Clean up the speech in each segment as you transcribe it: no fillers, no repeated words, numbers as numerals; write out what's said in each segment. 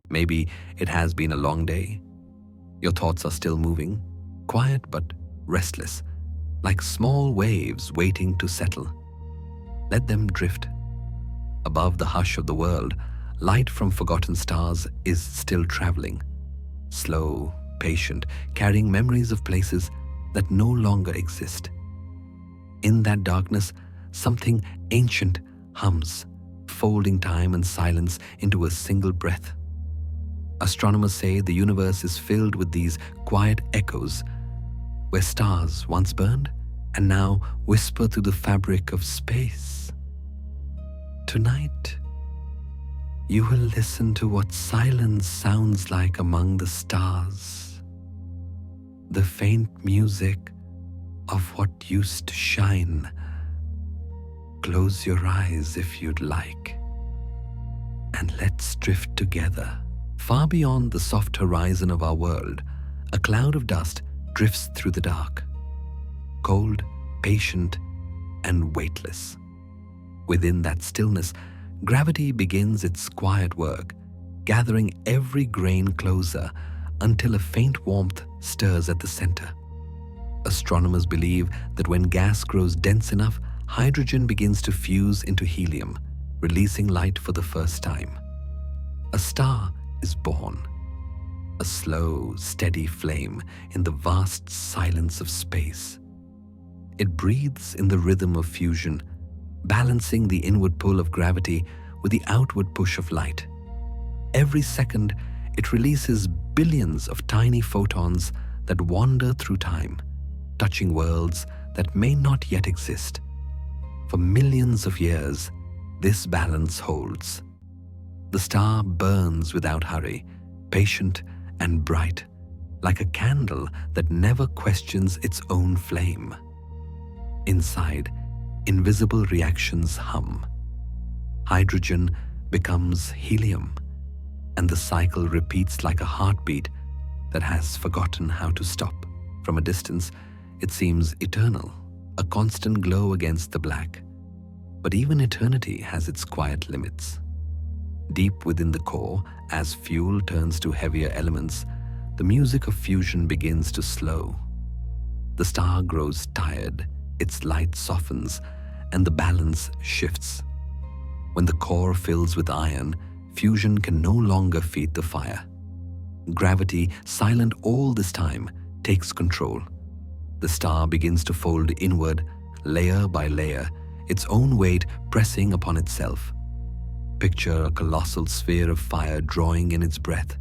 Maybe it has been a long day. Your thoughts are still moving, quiet but restless, like small waves waiting to settle. Let them drift. Above the hush of the world, light from forgotten stars is still traveling, slow, patient, carrying memories of places that no longer exist. In that darkness, something ancient hums, folding time and silence into a single breath. Astronomers say the universe is filled with these quiet echoes, where stars once burned and now whisper through the fabric of space. Tonight, you will listen to what silence sounds like among the stars, the faint music of what used to shine. Close your eyes if you'd like, and let's drift together. Far beyond the soft horizon of our world, a cloud of dust drifts through the dark, cold, patient, and weightless. Within that stillness, gravity begins its quiet work, gathering every grain closer until a faint warmth stirs at the center. Astronomers believe that when gas grows dense enough, hydrogen begins to fuse into helium, releasing light for the first time. A star is born, a slow, steady flame in the vast silence of space. It breathes in the rhythm of fusion, balancing the inward pull of gravity with the outward push of light. Every second, it releases billions of tiny photons that wander through time, touching worlds that may not yet exist. For millions of years, this balance holds. The star burns without hurry, patient and bright, like a candle that never questions its own flame. Inside, invisible reactions hum. Hydrogen becomes helium, and the cycle repeats like a heartbeat that has forgotten how to stop. From a distance, it seems eternal, a constant glow against the black. But even eternity has its quiet limits. Deep within the core, as fuel turns to heavier elements, the music of fusion begins to slow. The star grows tired, its light softens, and the balance shifts. When the core fills with iron, fusion can no longer feed the fire. Gravity, silent all this time, takes control. The star begins to fold inward, layer by layer, its own weight pressing upon itself. Picture a colossal sphere of fire drawing in its breath,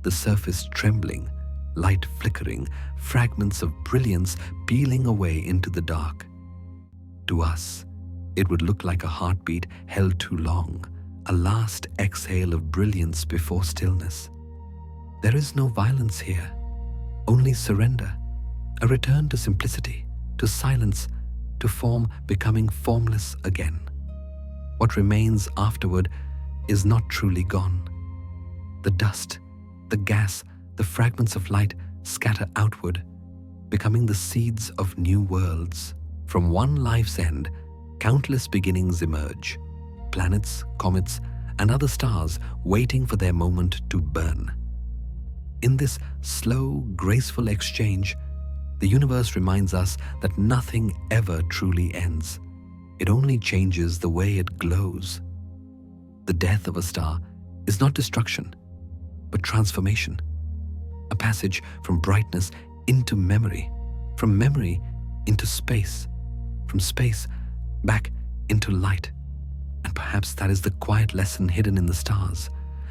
the surface trembling, light flickering, fragments of brilliance peeling away into the dark. To us, it would look like a heartbeat held too long, a last exhale of brilliance before stillness. There is no violence here, only surrender, a return to simplicity, to silence, to form becoming formless again. What remains afterward is not truly gone. The dust, the gas, the fragments of light scatter outward, becoming the seeds of new worlds. From one life's end, countless beginnings emerge, planets, comets, and other stars waiting for their moment to burn. In this slow, graceful exchange, the universe reminds us that nothing ever truly ends. It only changes the way it glows. The death of a star is not destruction, but transformation. A passage from brightness into memory, from memory into space, from space back into light. And perhaps that is the quiet lesson hidden in the stars,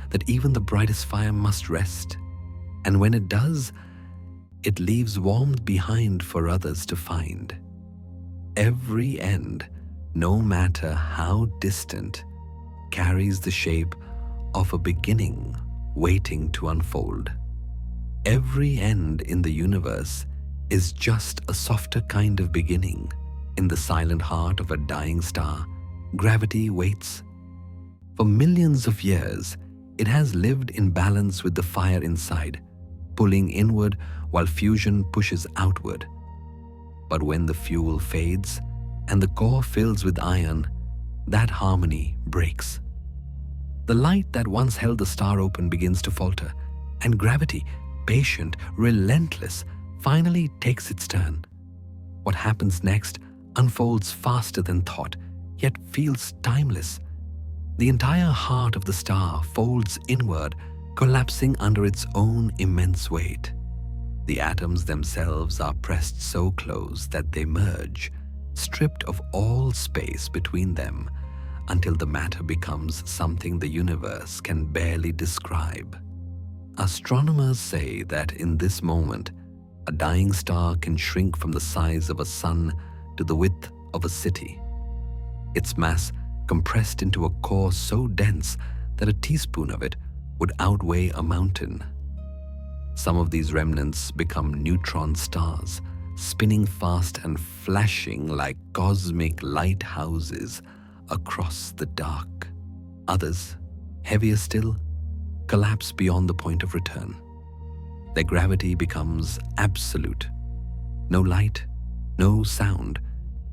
that even the brightest fire must rest. And when it does, it leaves warmth behind for others to find. Every end, no matter how distant, carries the shape of a beginning waiting to unfold. Every end in the universe is just a softer kind of beginning. In the silent heart of a dying star, gravity waits. For millions of years, it has lived in balance with the fire inside, pulling inward while fusion pushes outward. But when the fuel fades and the core fills with iron, that harmony breaks. The light that once held the star open begins to falter, and gravity, patient, relentless, finally takes its turn. What happens next unfolds faster than thought, yet feels timeless. The entire heart of the star folds inward, collapsing under its own immense weight. The atoms themselves are pressed so close that they merge, stripped of all space between them, until the matter becomes something the universe can barely describe. Astronomers say that in this moment, a dying star can shrink from the size of a sun to the width of a city. Its mass compressed into a core so dense that a teaspoon of it would outweigh a mountain. Some of these remnants become neutron stars, spinning fast and flashing like cosmic lighthouses across the dark. Others, heavier still, collapse beyond the point of return. Their gravity becomes absolute. No light, no sound,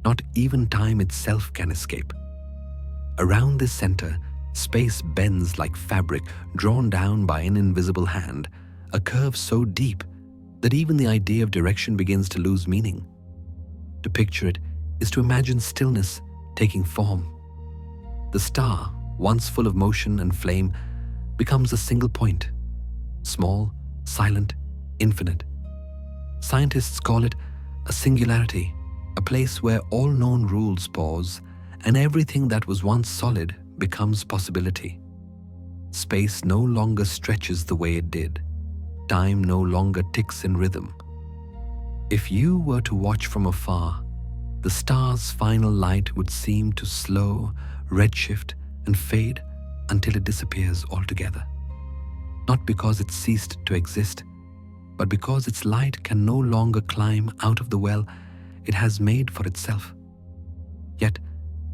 not even time itself can escape. Around this center, space bends like fabric drawn down by an invisible hand, a curve so deep that even the idea of direction begins to lose meaning. To picture it is to imagine stillness taking form. The star, once full of motion and flame, becomes a single point, small, silent, infinite. Scientists call it a singularity, a place where all known rules pause and everything that was once solid becomes possibility. Space no longer stretches the way it did. Time no longer ticks in rhythm. If you were to watch from afar, the star's final light would seem to slow, redshift, and fade until it disappears altogether. Not because it ceased to exist, but because its light can no longer climb out of the well it has made for itself. Yet,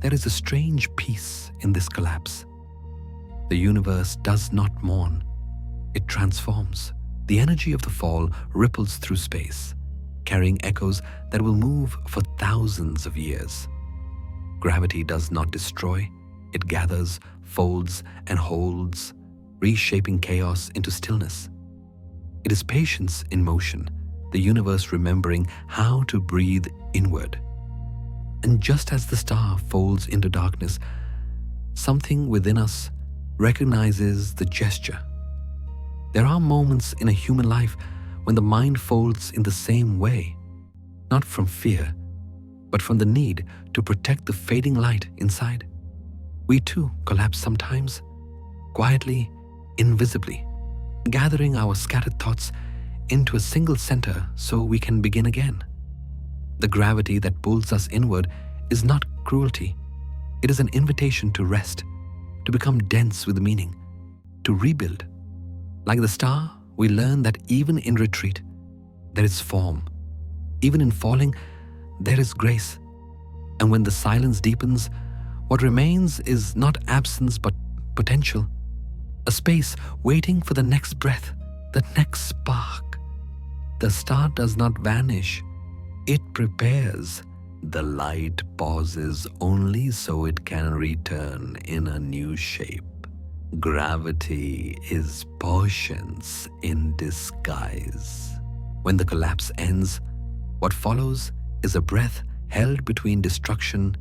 there is a strange peace in this collapse. The universe does not mourn. It transforms. The energy of the fall ripples through space, carrying echoes that will move for thousands of years. Gravity does not destroy. It gathers, folds, and holds, reshaping chaos into stillness. It is patience in motion, the universe remembering how to breathe inward. And just as the star folds into darkness, something within us recognizes the gesture. There are moments in a human life when the mind folds in the same way, not from fear, but from the need to protect the fading light inside. We too collapse sometimes, quietly, invisibly, gathering our scattered thoughts into a single center so we can begin again. The gravity that pulls us inward is not cruelty. It is an invitation to rest, to become dense with meaning, to rebuild. Like the star, we learn that even in retreat, there is form. Even in falling, there is grace. And when the silence deepens, what remains is not absence but potential. A space waiting for the next breath, the next spark. The star does not vanish. It prepares. The light pauses only so it can return in a new shape. Gravity is patience in disguise. When the collapse ends, what follows is a breath held between destruction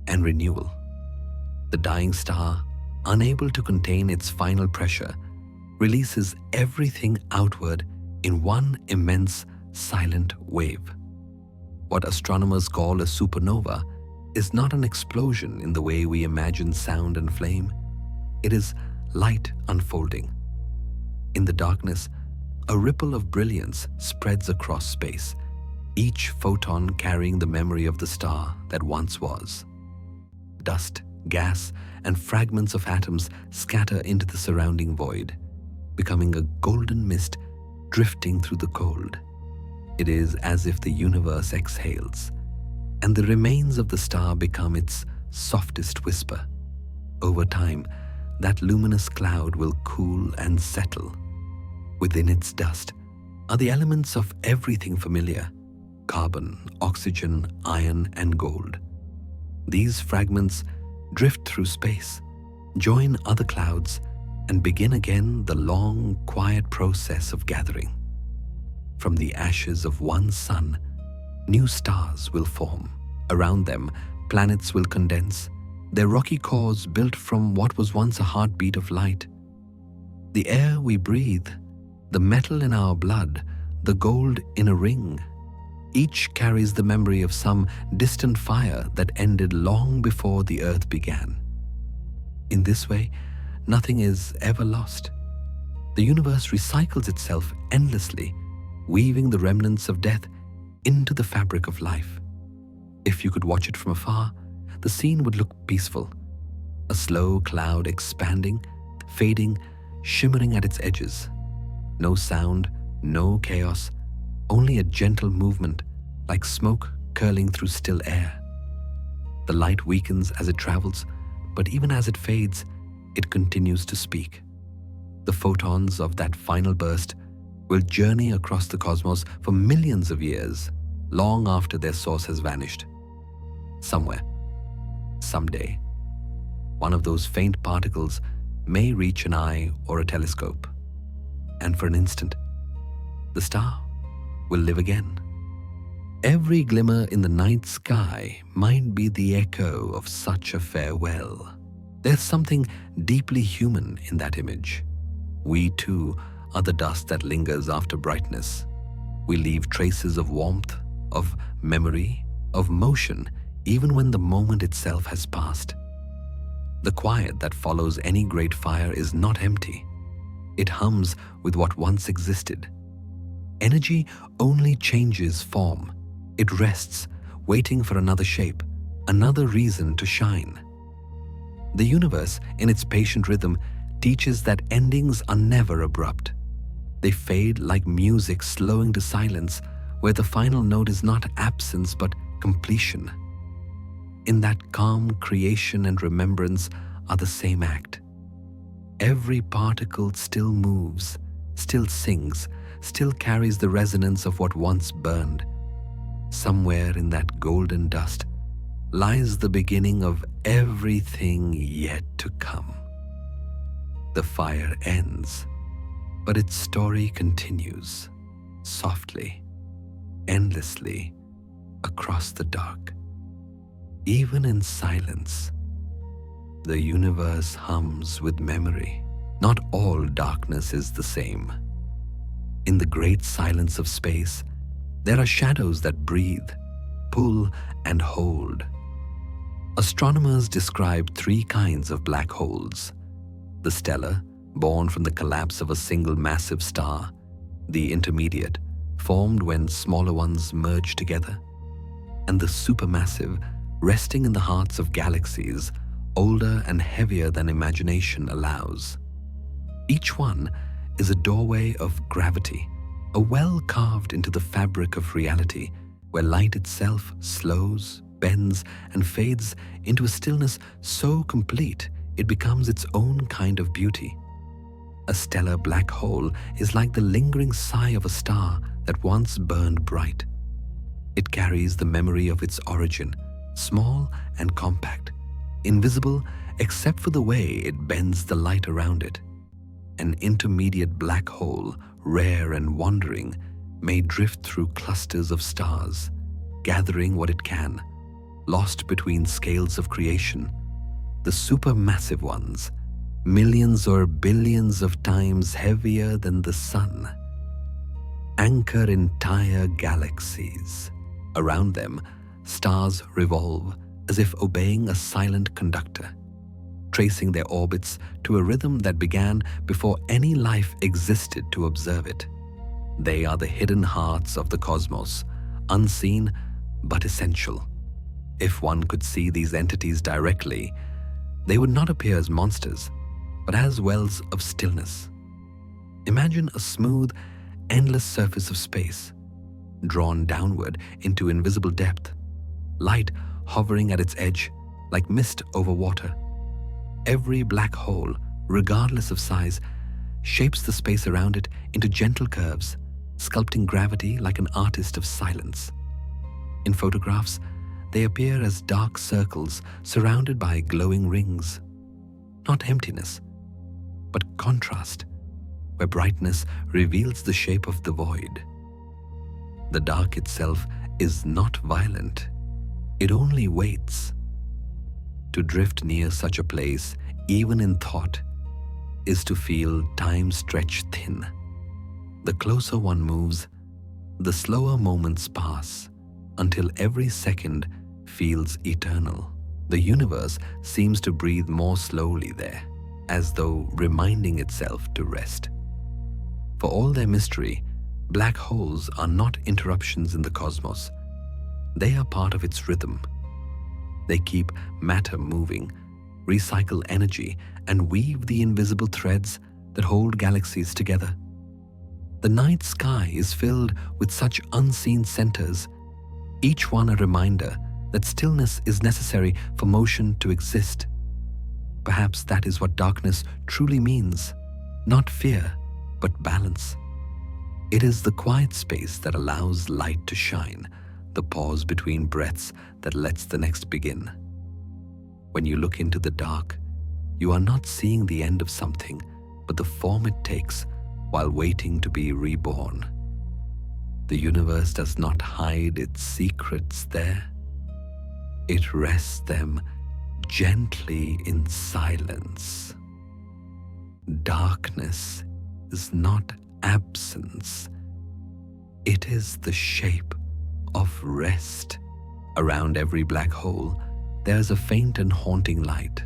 and renewal. The dying star, unable to contain its final pressure, releases everything outward in one immense silent wave. What astronomers call a supernova is not an explosion in the way we imagine sound and flame. It is light unfolding. In the darkness, a ripple of brilliance spreads across space, each photon carrying the memory of the star that once was. Dust, gas, and fragments of atoms scatter into the surrounding void, becoming a golden mist drifting through the cold. It is as if the universe exhales, and the remains of the star become its softest whisper. Over time, that luminous cloud will cool and settle. Within its dust are the elements of everything familiar: carbon, oxygen, iron, and gold. These fragments drift through space, join other clouds, and begin again the long, quiet process of gathering. From the ashes of one sun, new stars will form. Around them, planets will condense, their rocky cores built from what was once a heartbeat of light. The air we breathe, the metal in our blood, the gold in a ring, each carries the memory of some distant fire that ended long before the earth began. In this way, nothing is ever lost. The universe recycles itself endlessly, weaving the remnants of death into the fabric of life. If you could watch it from afar, the scene would look peaceful. A slow cloud expanding, fading, shimmering at its edges. No sound, no chaos, only a gentle movement, like smoke curling through still air. The light weakens as it travels, but even as it fades, it continues to speak. The photons of that final burst will journey across the cosmos for millions of years, long after their source has vanished. Somewhere, someday, one of those faint particles may reach an eye or a telescope, and for an instant, the star will live again. Every glimmer in the night sky might be the echo of such a farewell. There's something deeply human in that image. We too are the dust that lingers after brightness. We leave traces of warmth, of memory, of motion, even when the moment itself has passed. The quiet that follows any great fire is not empty. It hums with what once existed. Energy only changes form. It rests, waiting for another shape, another reason to shine. The universe, in its patient rhythm, teaches that endings are never abrupt. They fade like music slowing to silence, where the final note is not absence but completion. In that calm, creation and remembrance are the same act. Every particle still moves, still sings, still carries the resonance of what once burned. Somewhere in that golden dust lies the beginning of everything yet to come. The fire ends, but its story continues, softly, endlessly, across the dark. Even in silence, the universe hums with memory. Not all darkness is the same. In the great silence of space, there are shadows that breathe, pull, and hold. Astronomers describe 3 kinds of black holes: the stellar, born from the collapse of a single massive star; the intermediate, formed when smaller ones merge together; and the supermassive, resting in the hearts of galaxies, older and heavier than imagination allows. Each one is a doorway of gravity, a well carved into the fabric of reality, where light itself slows, bends, and fades into a stillness so complete it becomes its own kind of beauty. A stellar black hole is like the lingering sigh of a star that once burned bright. It carries the memory of its origin, small and compact, invisible except for the way it bends the light around it. An intermediate black hole, rare and wandering, may drift through clusters of stars, gathering what it can, lost between scales of creation. The supermassive ones, millions or billions of times heavier than the sun, anchor entire galaxies. Around them, stars revolve as if obeying a silent conductor, tracing their orbits to a rhythm that began before any life existed to observe it. They are the hidden hearts of the cosmos, unseen but essential. If one could see these entities directly, they would not appear as monsters, but as wells of stillness. Imagine a smooth, endless surface of space, drawn downward into invisible depth, light hovering at its edge like mist over water. Every black hole, regardless of size, shapes the space around it into gentle curves, sculpting gravity like an artist of silence. In photographs, they appear as dark circles surrounded by glowing rings. Not emptiness, but contrast, where brightness reveals the shape of the void. The dark itself is not violent. It only waits. To drift near such a place, even in thought, is to feel time stretch thin. The closer one moves, the slower moments pass, until every second feels eternal. The universe seems to breathe more slowly there, as though reminding itself to rest. For all their mystery, black holes are not interruptions in the cosmos. They are part of its rhythm. They keep matter moving, recycle energy, and weave the invisible threads that hold galaxies together. The night sky is filled with such unseen centers, each one a reminder that stillness is necessary for motion to exist. Perhaps that is what darkness truly means, not fear, but balance. It is the quiet space that allows light to shine, the pause between breaths that lets the next begin. When you look into the dark, you are not seeing the end of something, but the form it takes while waiting to be reborn. The universe does not hide its secrets there. It rests them gently in silence. Darkness is not absence. It is the shape of rest. Around every black hole, there is a faint and haunting light.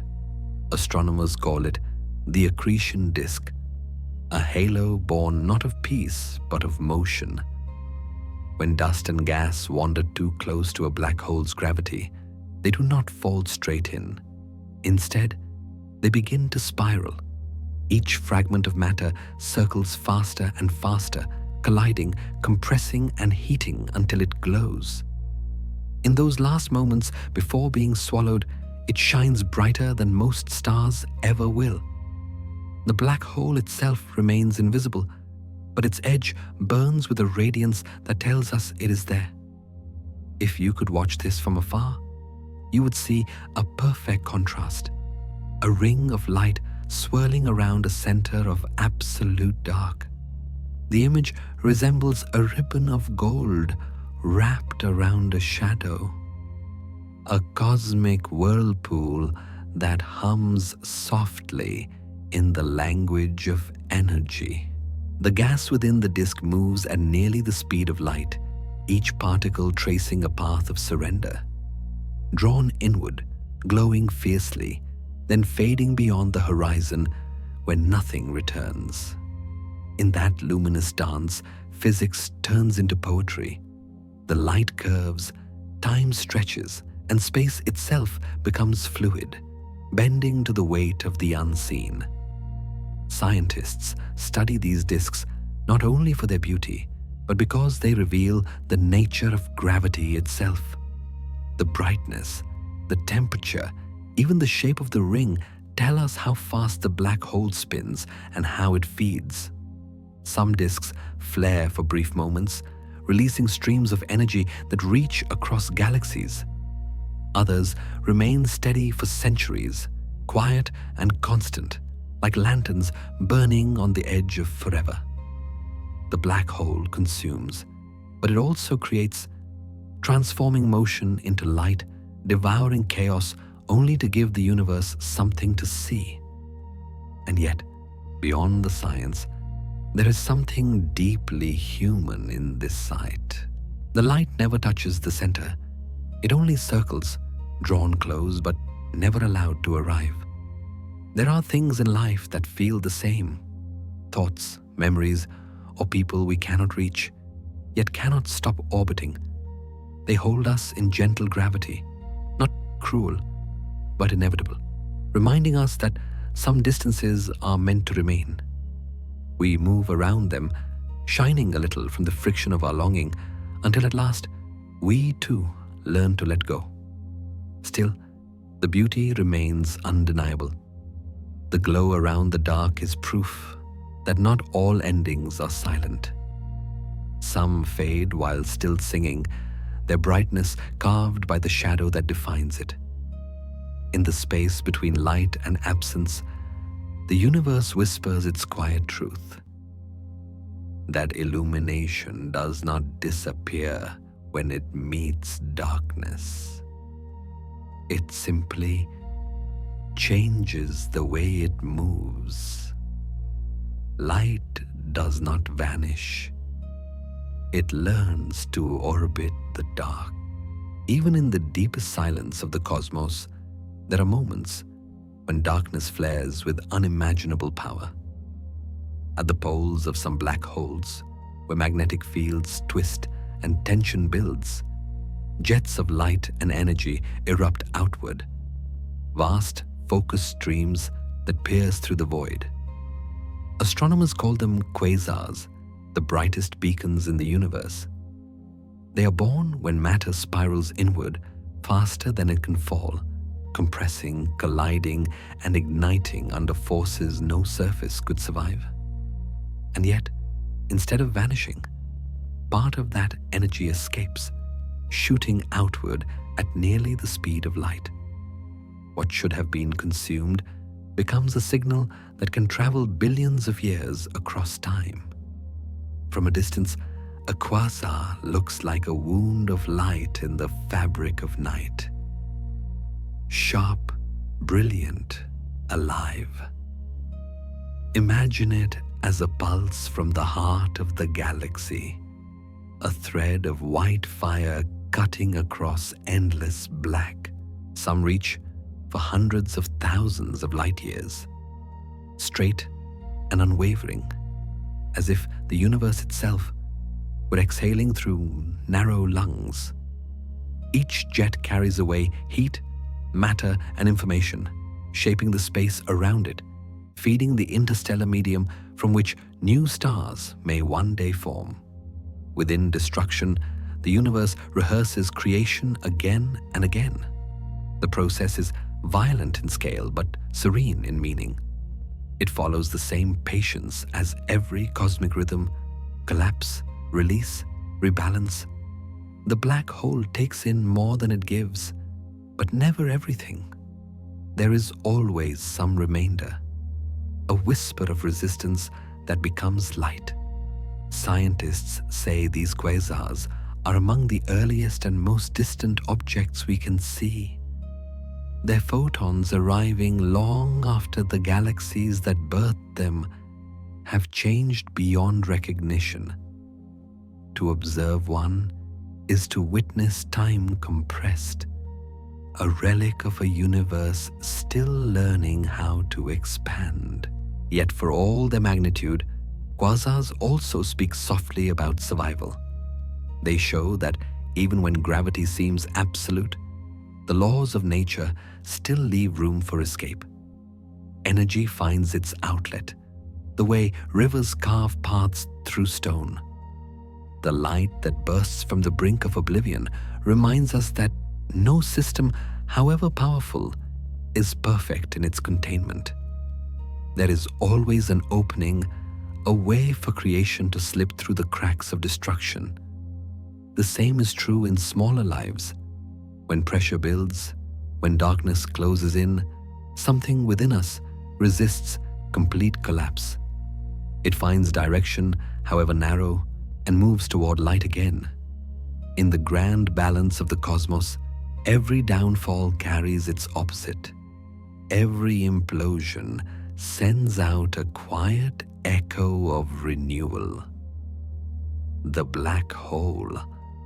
Astronomers call it the accretion disk, a halo born not of peace but of motion. When dust and gas wander too close to a black hole's gravity, they do not fall straight in. Instead, they begin to spiral. Each fragment of matter circles faster and faster, colliding, compressing, and heating until it glows. In those last moments before being swallowed, it shines brighter than most stars ever will. The black hole itself remains invisible, but its edge burns with a radiance that tells us it is there. If you could watch this from afar, you would see a perfect contrast, a ring of light swirling around a center of absolute dark. The image resembles a ribbon of gold wrapped around a shadow, a cosmic whirlpool that hums softly in the language of energy. The gas within the disk moves at nearly the speed of light, each particle tracing a path of surrender. Drawn inward, glowing fiercely, then fading beyond the horizon when nothing returns. In that luminous dance, physics turns into poetry. The light curves, time stretches, and space itself becomes fluid, bending to the weight of the unseen. Scientists study these disks not only for their beauty, but because they reveal the nature of gravity itself. The brightness, the temperature, even the shape of the ring tell us how fast the black hole spins and how it feeds. Some disks flare for brief moments, releasing streams of energy that reach across galaxies. Others remain steady for centuries, quiet and constant, like lanterns burning on the edge of forever. The black hole consumes, but it also creates, transforming motion into light, devouring chaos only to give the universe something to see. And yet, beyond the science, there is something deeply human in this sight. The light never touches the center. It only circles, drawn close but never allowed to arrive. There are things in life that feel the same. Thoughts, memories, or people we cannot reach, yet cannot stop orbiting. They hold us in gentle gravity, not cruel, but inevitable, reminding us that some distances are meant to remain. We move around them, shining a little from the friction of our longing, until at last, we too learn to let go. Still, the beauty remains undeniable. The glow around the dark is proof that not all endings are silent. Some fade while still singing, their brightness carved by the shadow that defines it. In the space between light and absence, The universe whispers its quiet truth, that illumination does not disappear when it meets darkness. It simply changes the way it moves. Light does not vanish. It learns to orbit the dark. Even in the deepest silence of the cosmos, there are moments when darkness flares with unimaginable power. At the poles of some black holes, where magnetic fields twist and tension builds, jets of light and energy erupt outward, vast focused streams that pierce through the void. Astronomers call them quasars, the brightest beacons in the universe. They are born when matter spirals inward faster than it can fall, compressing, colliding, and igniting under forces no surface could survive. And yet, instead of vanishing, part of that energy escapes, shooting outward at nearly the speed of light. What should have been consumed becomes a signal that can travel billions of years across time. From a distance, a quasar looks like a wound of light in the fabric of night. Sharp, brilliant, alive. Imagine it as a pulse from the heart of the galaxy, a thread of white fire cutting across endless black. Some reach for hundreds of thousands of light years, straight and unwavering, as if the universe itself were exhaling through narrow lungs. Each jet carries away heat, matter, and information, shaping the space around it, feeding the interstellar medium from which new stars may one day form. Within destruction, the universe rehearses creation again and again. The process is violent in scale but serene in meaning. It follows the same patience as every cosmic rhythm: collapse, release, rebalance. The black hole takes in more than it gives, but never everything. There is always some remainder, a whisper of resistance that becomes light. Scientists say these quasars are among the earliest and most distant objects we can see. Their photons arriving long after the galaxies that birthed them have changed beyond recognition. To observe one is to witness time compressed, a relic of a universe still learning how to expand. Yet for all their magnitude, quasars also speak softly about survival. They show that even when gravity seems absolute, the laws of nature still leave room for escape. Energy finds its outlet, the way rivers carve paths through stone. The light that bursts from the brink of oblivion reminds us that no system, however powerful, is perfect in its containment. There is always an opening, a way for creation to slip through the cracks of destruction. The same is true in smaller lives. When pressure builds, when darkness closes in, something within us resists complete collapse. It finds direction, however narrow, and moves toward light again. In the grand balance of the cosmos, every downfall carries its opposite. Every implosion sends out a quiet echo of renewal. The black hole,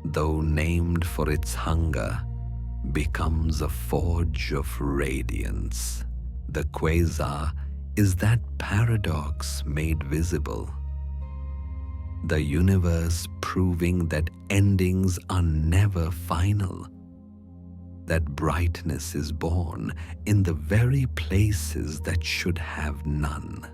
though named for its hunger, becomes a forge of radiance. The quasar is that paradox made visible. The universe proving that endings are never final, that brightness is born in the very places that should have none.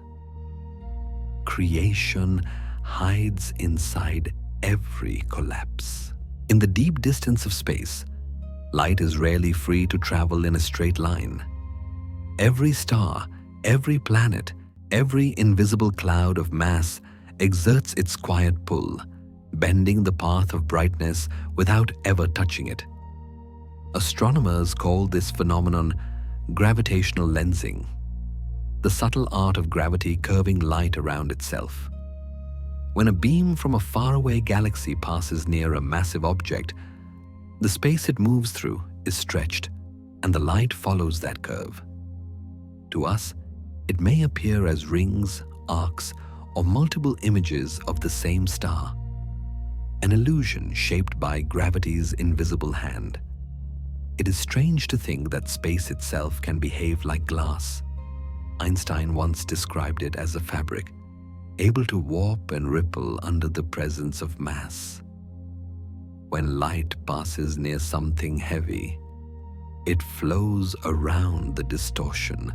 Creation hides inside every collapse. In the deep distance of space, light is rarely free to travel in a straight line. Every star, every planet, every invisible cloud of mass exerts its quiet pull, bending the path of brightness without ever touching it. Astronomers call this phenomenon gravitational lensing. the subtle art of gravity curving light around itself. When a beam from a faraway galaxy passes near a massive object, the space it moves through is stretched, and the light follows that curve. To us, it may appear as rings, arcs, or multiple images of the same star, an illusion shaped by gravity's invisible hand. It is strange to think that space itself can behave like glass. Einstein once described it as a fabric, able to warp and ripple under the presence of mass. When light passes near something heavy, it flows around the distortion,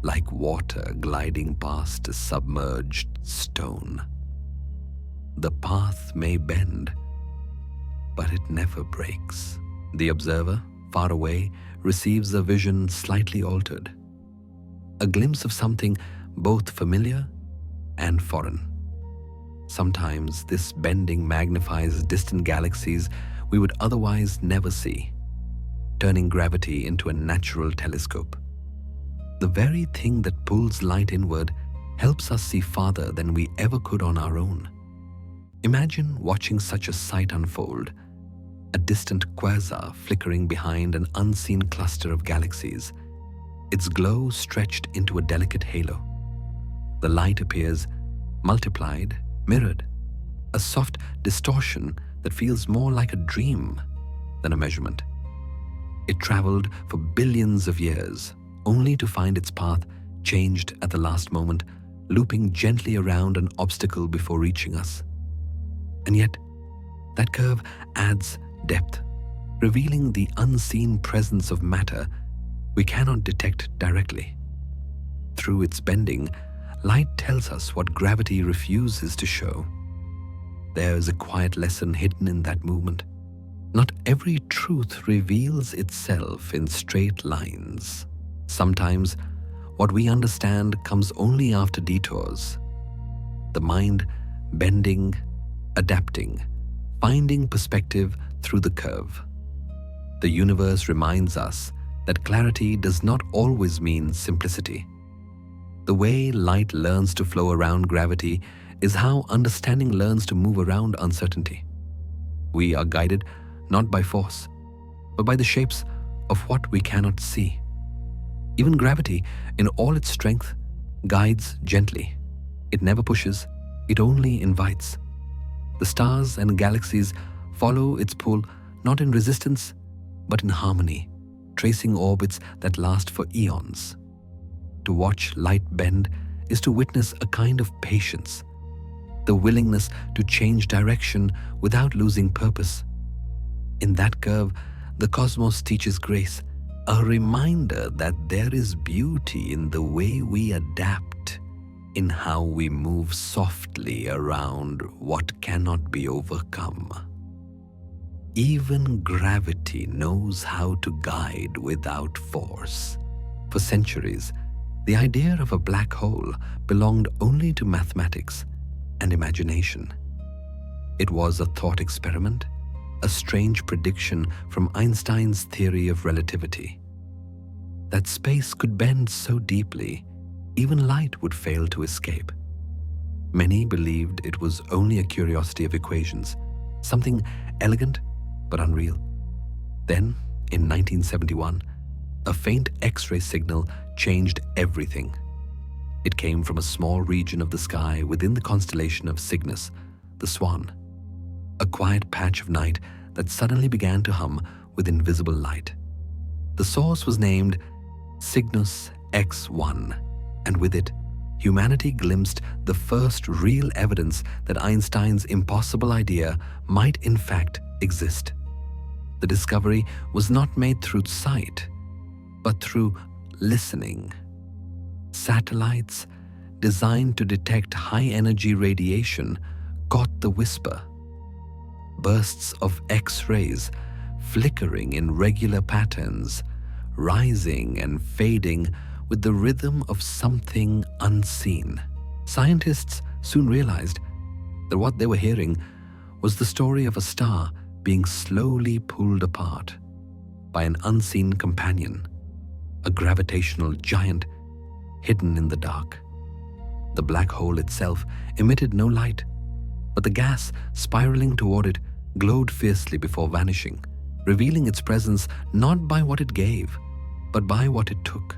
like water gliding past a submerged stone. The path may bend, but it never breaks. The observer, far away, receives a vision slightly altered, a glimpse of something both familiar and foreign. Sometimes this bending magnifies distant galaxies we would otherwise never see, turning gravity into a natural telescope. The very thing that pulls light inward helps us see farther than we ever could on our own. Imagine watching such a sight unfold, a distant quasar flickering behind an unseen cluster of galaxies, its glow stretched into a delicate halo. The light appears multiplied, mirrored, a soft distortion that feels more like a dream than a measurement. It traveled for billions of years, only to find its path changed at the last moment, looping gently around an obstacle before reaching us. And yet, that curve adds depth, revealing the unseen presence of matter we cannot detect directly. Through its bending, light tells us what gravity refuses to show. There is a quiet lesson hidden in that movement. Not every truth reveals itself in straight lines. Sometimes, what we understand comes only after detours. The mind bending, adapting, finding perspective through the curve. The universe reminds us that clarity does not always mean simplicity. The way light learns to flow around gravity is how understanding learns to move around uncertainty. We are guided not by force, but by the shapes of what we cannot see. Even gravity, in all its strength, guides gently. It never pushes, it only invites. The stars and galaxies follow its pull not in resistance, but in harmony, tracing orbits that last for eons. To watch light bend is to witness a kind of patience, the willingness to change direction without losing purpose. In that curve, the cosmos teaches grace, a reminder that there is beauty in the way we adapt, in how we move softly around what cannot be overcome. Even gravity knows how to guide without force. For centuries, the idea of a black hole belonged only to mathematics and imagination. It was a thought experiment, a strange prediction from Einstein's theory of relativity. That space could bend so deeply, even light would fail to escape. Many believed it was only a curiosity of equations, something elegant but unreal. Then, in 1971, a faint X-ray signal changed everything. It came from a small region of the sky within the constellation of Cygnus, the Swan, a quiet patch of night that suddenly began to hum with invisible light. The source was named Cygnus X1, and with it, humanity glimpsed the first real evidence that Einstein's impossible idea might in fact exist. The discovery was not made through sight, but through listening. Satellites designed to detect high-energy radiation caught the whisper. Bursts of X-rays flickering in regular patterns, rising and fading with the rhythm of something unseen. Scientists soon realized that what they were hearing was the story of a star being slowly pulled apart by an unseen companion, a gravitational giant hidden in the dark. The black hole itself emitted no light, but the gas spiraling toward it glowed fiercely before vanishing, revealing its presence not by what it gave, but by what it took.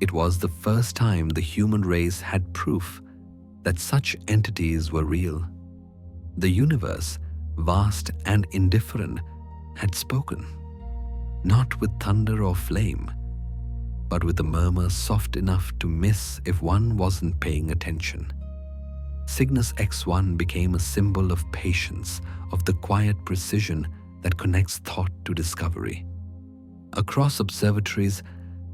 It was the first time the human race had proof that such entities were real. The universe, vast and indifferent, had spoken, not with thunder or flame, but with a murmur soft enough to miss if one wasn't paying attention. Cygnus X1 became a symbol of patience, of the quiet precision that connects thought to discovery. Across observatories,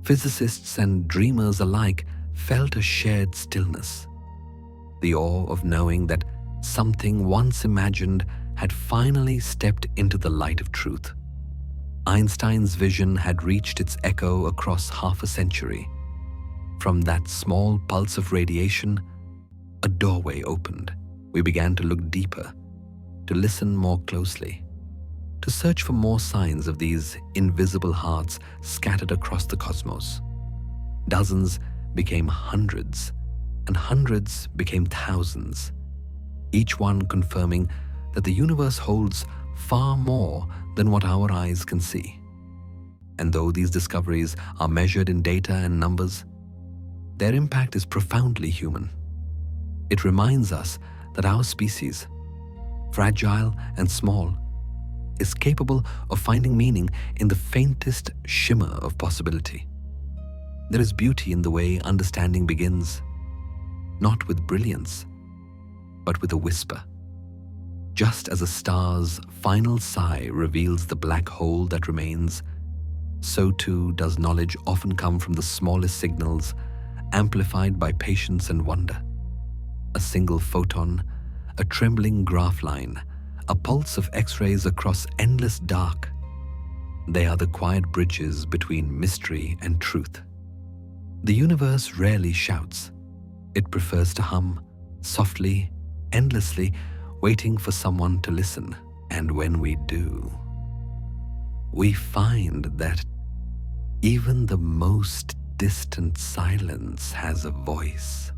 physicists and dreamers alike felt a shared stillness, the awe of knowing that something once imagined had finally stepped into the light of truth. Einstein's vision had reached its echo across half a century. From that small pulse of radiation, a doorway opened. We began to look deeper, to listen more closely, to search for more signs of these invisible hearts scattered across the cosmos. Dozens became hundreds, and hundreds became thousands, each one confirming that the universe holds far more than what our eyes can see. And though these discoveries are measured in data and numbers, their impact is profoundly human. It reminds us that our species, fragile and small, is capable of finding meaning in the faintest shimmer of possibility. There is beauty in the way understanding begins, not with brilliance, but with a whisper. Just as a star's final sigh reveals the black hole that remains, so too does knowledge often come from the smallest signals, amplified by patience and wonder. A single photon, a trembling graph line, a pulse of X-rays across endless dark. They are the quiet bridges between mystery and truth. The universe rarely shouts. It prefers to hum, softly, endlessly, waiting for someone to listen. And when we do, we find that even the most distant silence has a voice.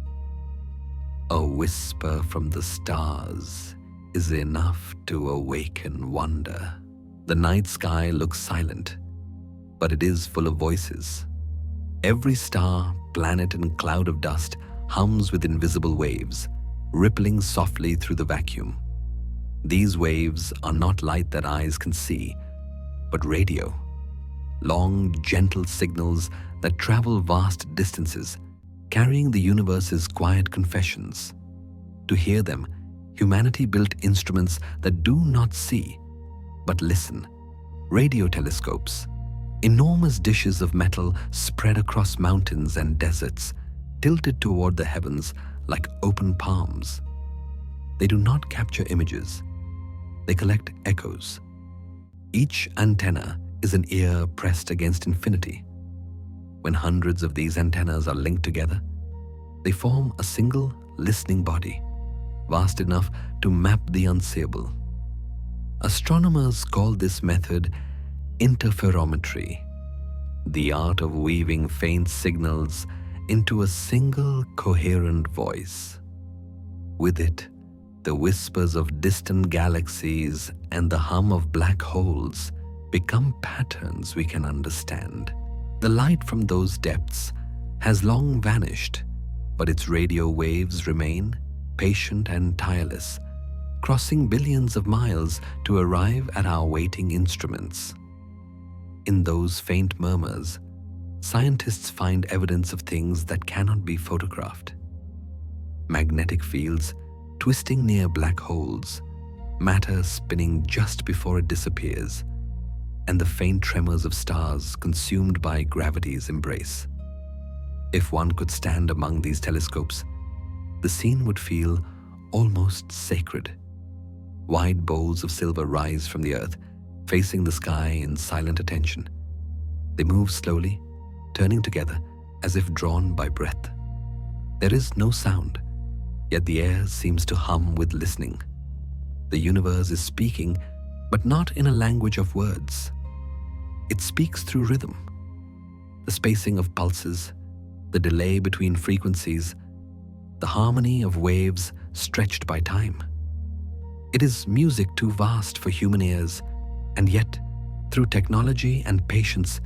A whisper from the stars is enough to awaken wonder. The night sky looks silent, but it is full of voices. Every star, planet, and cloud of dust hums with invisible waves, rippling softly through the vacuum. These waves are not light that eyes can see, but radio. Long, gentle signals that travel vast distances, carrying the universe's quiet confessions. To hear them, humanity built instruments that do not see, but listen. Radio telescopes, enormous dishes of metal spread across mountains and deserts, tilted toward the heavens like open palms. They do not capture images. They collect echoes. Each antenna is an ear pressed against infinity. When hundreds of these antennas are linked together, they form a single listening body, vast enough to map the unseeable. Astronomers call this method interferometry, the art of weaving faint signals into a single coherent voice. With it, the whispers of distant galaxies and the hum of black holes become patterns we can understand. The light from those depths has long vanished, but its radio waves remain, patient and tireless, crossing billions of miles to arrive at our waiting instruments. In those faint murmurs, scientists find evidence of things that cannot be photographed. Magnetic fields twisting near black holes, matter spinning just before it disappears, and the faint tremors of stars consumed by gravity's embrace. If one could stand among these telescopes, the scene would feel almost sacred. Wide bowls of silver rise from the earth, facing the sky in silent attention. They move slowly, turning together as if drawn by breath. There is no sound, yet the air seems to hum with listening. The universe is speaking, but not in a language of words. It speaks through rhythm. The spacing of pulses, the delay between frequencies, the harmony of waves stretched by time. It is music too vast for human ears, and yet, through technology and patience,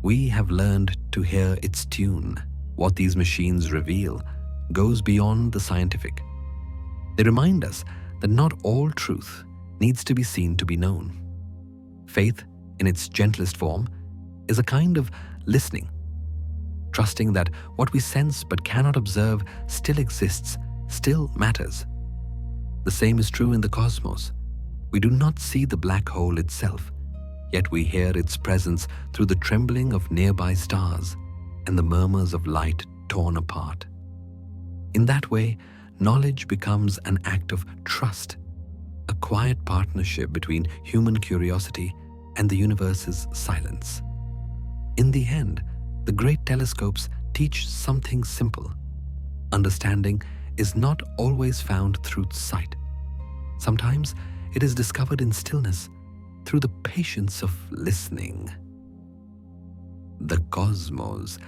we have learned to hear its tune. What these machines reveal goes beyond the scientific. They remind us that not all truth needs to be seen to be known. Faith, in its gentlest form, is a kind of listening, trusting that what we sense but cannot observe still exists, still matters. The same is true in the cosmos. We do not see the black hole itself, yet we hear its presence through the trembling of nearby stars and the murmurs of light torn apart. In that way, knowledge becomes an act of trust, a quiet partnership between human curiosity and the universe's silence. In the end, the great telescopes teach something simple. Understanding is not always found through sight. Sometimes it is discovered in stillness, through the patience of listening. The cosmos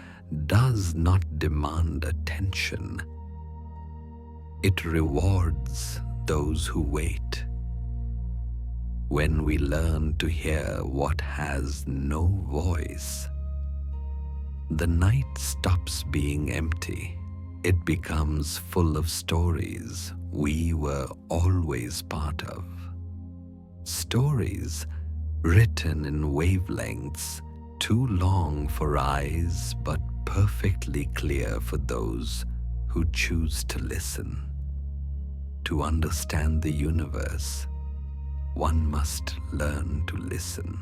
does not demand attention. It rewards those who wait. When we learn to hear what has no voice, the night stops being empty. It becomes full of stories we were always part of. Stories written in wavelengths too long for eyes but perfectly clear for those who choose to listen. To understand the universe, one must learn to listen.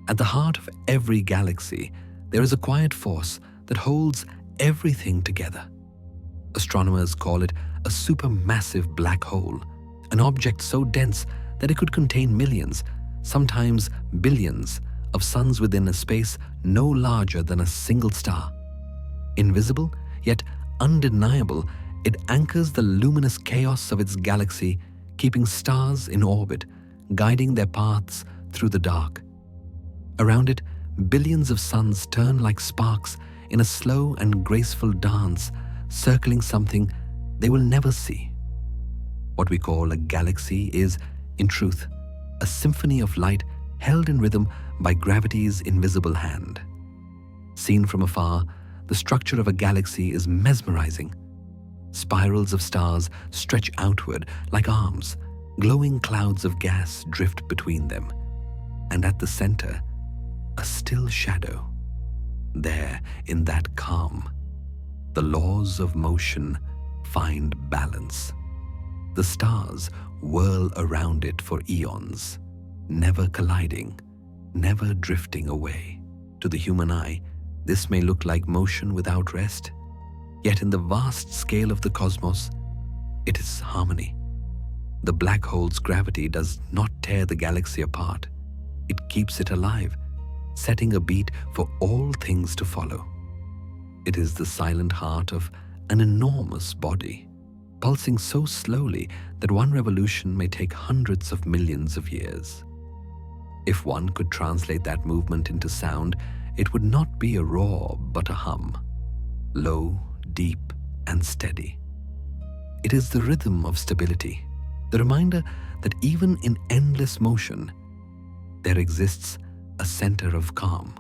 At the heart of every galaxy, there is a quiet force that holds everything together. Astronomers call it a supermassive black hole, an object so dense that it could contain millions, sometimes billions, of suns within a space no larger than a single star. Invisible, yet undeniable, it anchors the luminous chaos of its galaxy, keeping stars in orbit, guiding their paths through the dark. Around it, billions of suns turn like sparks in a slow and graceful dance, circling something they will never see. What we call a galaxy is, in truth, a symphony of light held in rhythm by gravity's invisible hand. Seen from afar, the structure of a galaxy is mesmerizing. Spirals of stars stretch outward like arms, glowing clouds of gas drift between them, and at the center, a still shadow. There, in that calm, the laws of motion find balance. The stars whirl around it for eons, never colliding, never drifting away. To the human eye, this may look like motion without rest, yet in the vast scale of the cosmos, it is harmony. The black hole's gravity does not tear the galaxy apart. It keeps it alive, setting a beat for all things to follow. It is the silent heart of an enormous body, pulsing so slowly that one revolution may take hundreds of millions of years. If one could translate that movement into sound, it would not be a roar but a hum, low, deep, and steady. It is the rhythm of stability, the reminder that even in endless motion, there exists a center of calm.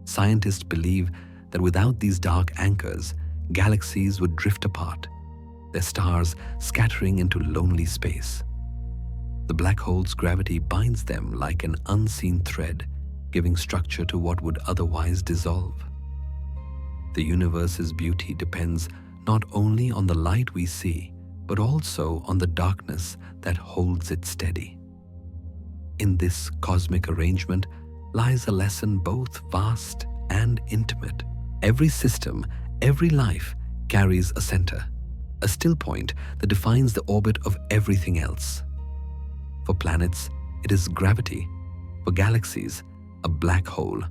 Scientists believe that without these dark anchors, galaxies would drift apart, their stars scattering into lonely space. The black hole's gravity binds them like an unseen thread, giving structure to what would otherwise dissolve. The universe's beauty depends not only on the light we see, but also on the darkness that holds it steady. In this cosmic arrangement lies a lesson both vast and intimate. Every system, every life carries a center, a still point that defines the orbit of everything else. For planets, it is gravity. For galaxies, a black hole.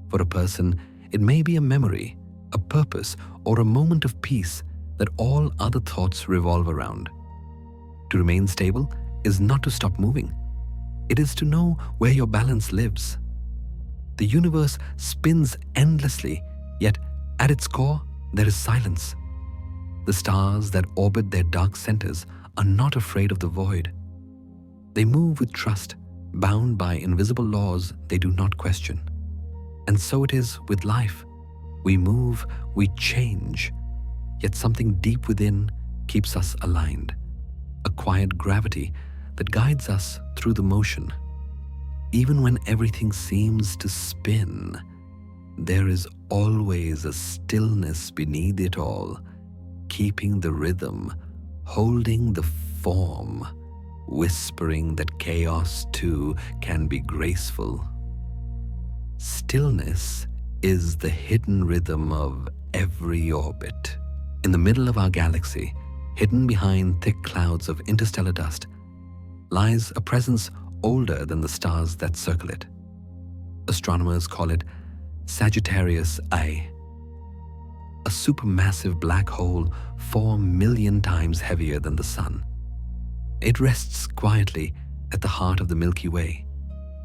For a person, it may be a memory, a purpose, or a moment of peace that all other thoughts revolve around. To remain stable is not to stop moving. It is to know where your balance lives. The universe spins endlessly, yet At its core, there is silence. The stars that orbit their dark centers are not afraid of the void. They move with trust, bound by invisible laws they do not question. And so it is with life. We move, we change, yet something deep within keeps us aligned. A quiet gravity that guides us through the motion. Even when everything seems to spin, there is always a stillness beneath it all, keeping the rhythm, holding the form, whispering that chaos too can be graceful. Stillness is the hidden rhythm of every orbit. In the middle of our galaxy, hidden behind thick clouds of interstellar dust, lies a presence older than the stars that circle it. Astronomers call it Sagittarius A, a supermassive black hole 4 million times heavier than the Sun. It rests quietly at the heart of the Milky Way,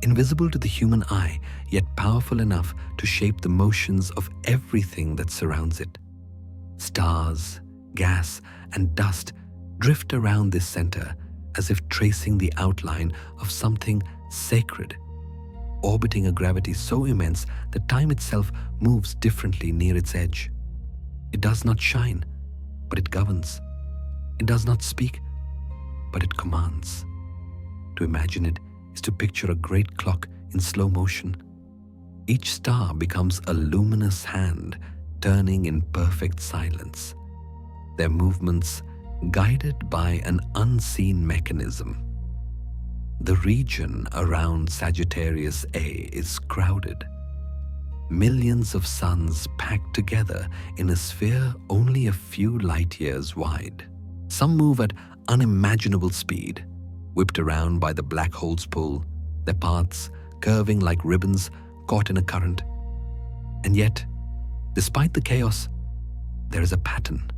invisible to the human eye, yet powerful enough to shape the motions of everything that surrounds it. Stars, gas, and dust drift around this center as if tracing the outline of something sacred, orbiting a gravity so immense that time itself moves differently near its edge. It does not shine, but it governs. It does not speak, but it commands. To imagine it is to picture a great clock in slow motion. Each star becomes a luminous hand turning in perfect silence, their movements guided by an unseen mechanism. The region around Sagittarius A is crowded. Millions of suns packed together in a sphere only a few light years wide. Some move at unimaginable speed, whipped around by the black hole's pull, their paths curving like ribbons caught in a current. And yet, despite the chaos, there is a pattern,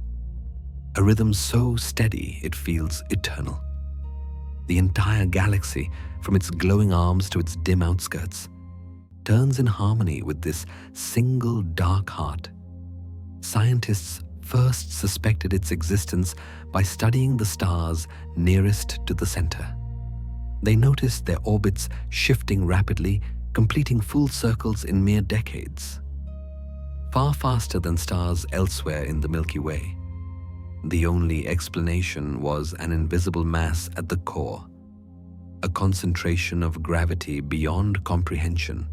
a rhythm so steady it feels eternal. The entire galaxy, from its glowing arms to its dim outskirts, turns in harmony with this single dark heart. Scientists first suspected its existence by studying the stars nearest to the center. They noticed their orbits shifting rapidly, completing full circles in mere decades, far faster than stars elsewhere in the Milky Way. The only explanation was an invisible mass at the core, a concentration of gravity beyond comprehension.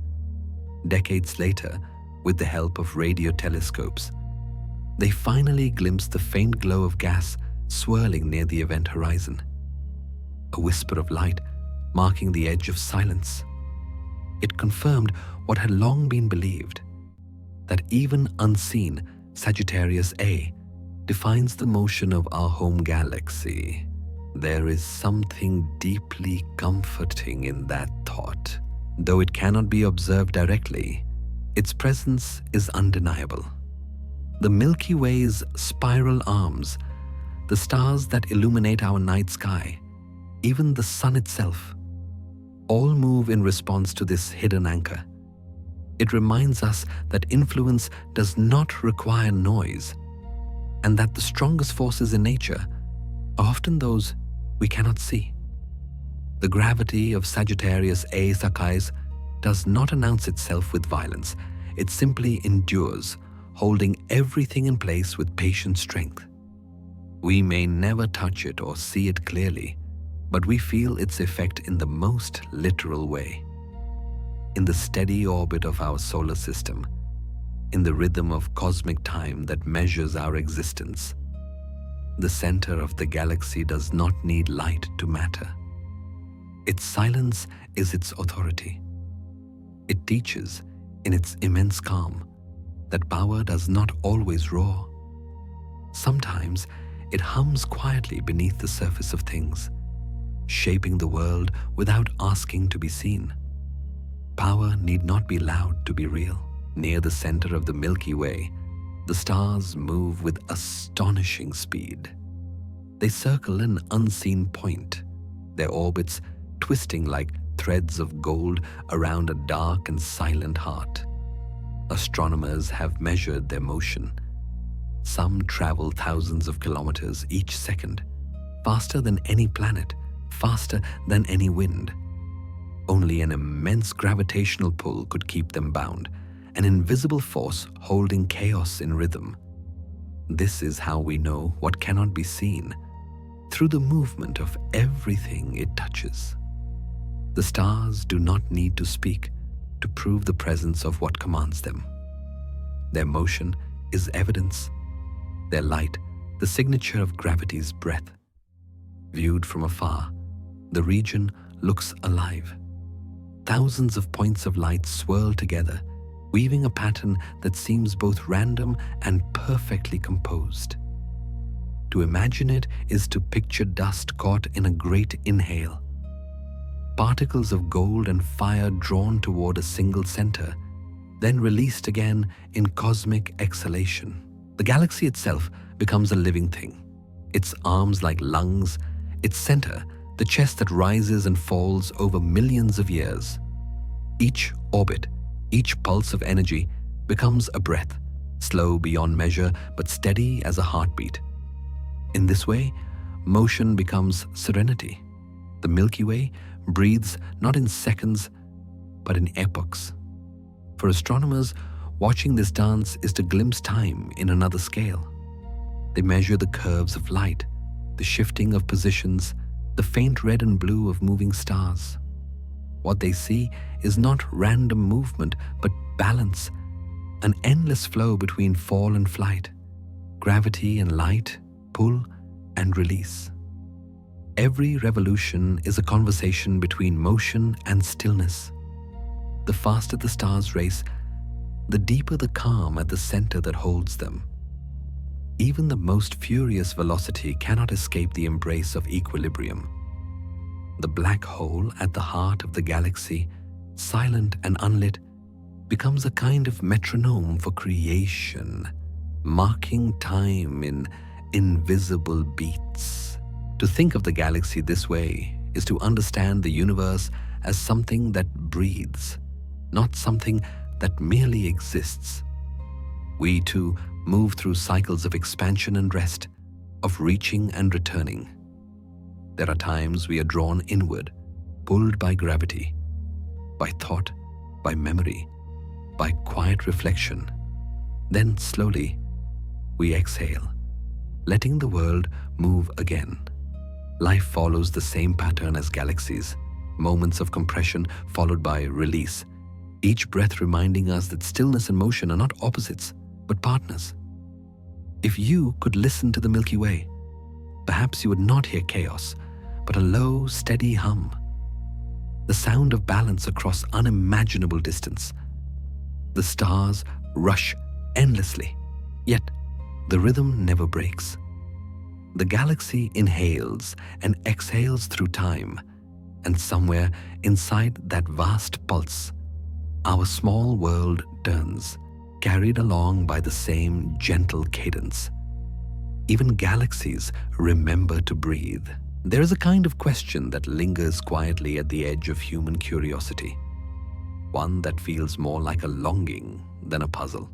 Decades later, with the help of radio telescopes, they finally glimpsed the faint glow of gas swirling near the event horizon, a whisper of light marking the edge of silence. It confirmed what had long been believed, that even unseen, Sagittarius A defines the motion of our home galaxy. There is something deeply comforting in that thought. Though it cannot be observed directly, its presence is undeniable. The Milky Way's spiral arms, the stars that illuminate our night sky, even the sun itself, all move in response to this hidden anchor. It reminds us that influence does not require noise, and that the strongest forces in nature are often those we cannot see. The gravity of Sagittarius A Saccais does not announce itself with violence. It simply endures, holding everything in place with patient strength. We may never touch it or see it clearly, but we feel its effect in the most literal way. In the steady orbit of our solar system, in the rhythm of cosmic time that measures our existence, the center of the galaxy does not need light to matter. Its silence is its authority. It teaches, in its immense calm, that power does not always roar. Sometimes it hums quietly beneath the surface of things, shaping the world without asking to be seen. Power need not be loud to be real. Near the center of the Milky Way, the stars move with astonishing speed. They circle an unseen point, their orbits twisting like threads of gold around a dark and silent heart. Astronomers have measured their motion. Some travel thousands of kilometers each second, faster than any planet, faster than any wind. Only an immense gravitational pull could keep them bound, an invisible force holding chaos in rhythm. This is how we know what cannot be seen, through the movement of everything it touches. The stars do not need to speak to prove the presence of what commands them. Their motion is evidence, their light the signature of gravity's breath. Viewed from afar, the region looks alive. Thousands of points of light swirl together, weaving a pattern that seems both random and perfectly composed. To imagine it is to picture dust caught in a great inhale. Particles of gold and fire drawn toward a single center, then released again in cosmic exhalation. The galaxy itself becomes a living thing. Its arms like lungs, its center, the chest that rises and falls over millions of years. Each orbit, each pulse of energy becomes a breath, slow beyond measure but steady as a heartbeat. In this way, motion becomes serenity. The Milky Way breathes not in seconds, but in epochs. For astronomers, watching this dance is to glimpse time in another scale. They measure the curves of light, the shifting of positions, the faint red and blue of moving stars. What they see is not random movement, but balance, an endless flow between fall and flight, gravity and light, pull and release. Every revolution is a conversation between motion and stillness. The faster the stars race, the deeper the calm at the center that holds them. Even the most furious velocity cannot escape the embrace of equilibrium. The black hole at the heart of the galaxy, silent and unlit, becomes a kind of metronome for creation, marking time in invisible beats. To think of the galaxy this way is to understand the universe as something that breathes, not something that merely exists. We too move through cycles of expansion and rest, of reaching and returning. There are times we are drawn inward, pulled by gravity, by thought, by memory, by quiet reflection. Then slowly, we exhale, letting the world move again. Life follows the same pattern as galaxies, moments of compression followed by release, each breath reminding us that stillness and motion are not opposites, but partners. If you could listen to the Milky Way, perhaps you would not hear chaos, but a low, steady hum, the sound of balance across unimaginable distance. The stars rush endlessly, yet the rhythm never breaks. The galaxy inhales and exhales through time, and somewhere inside that vast pulse, our small world turns, carried along by the same gentle cadence. Even galaxies remember to breathe. There is a kind of question that lingers quietly at the edge of human curiosity, one that feels more like a longing than a puzzle.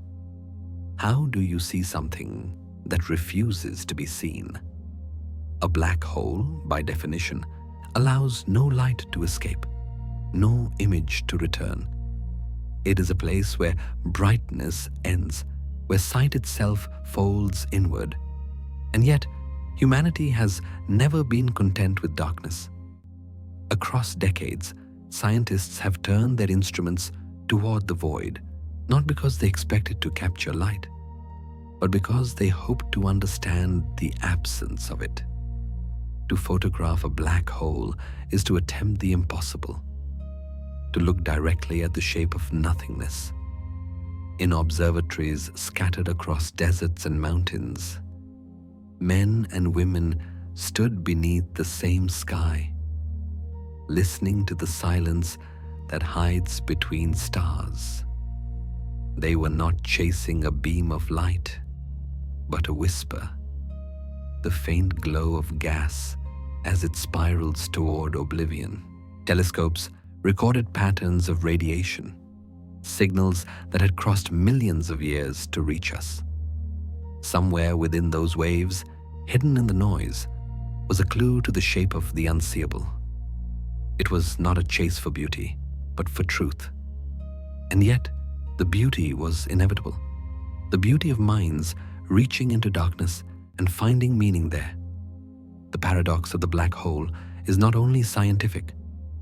How do you see something that refuses to be seen? A black hole, by definition, allows no light to escape, no image to return. It is a place where brightness ends, where sight itself folds inward. And yet, humanity has never been content with darkness. Across decades, scientists have turned their instruments toward the void, not because they expected to capture light, but because they hoped to understand the absence of it. To photograph a black hole is to attempt the impossible, to look directly at the shape of nothingness. In observatories scattered across deserts and mountains, men and women stood beneath the same sky, listening to the silence that hides between stars. They were not chasing a beam of light, but a whisper, the faint glow of gas as it spirals toward oblivion. Telescopes recorded patterns of radiation, signals that had crossed millions of years to reach us. Somewhere within those waves, hidden in the noise, was a clue to the shape of the unseeable. It was not a chase for beauty, but for truth. And yet, the beauty was inevitable. The beauty of minds reaching into darkness and finding meaning there. The paradox of the black hole is not only scientific,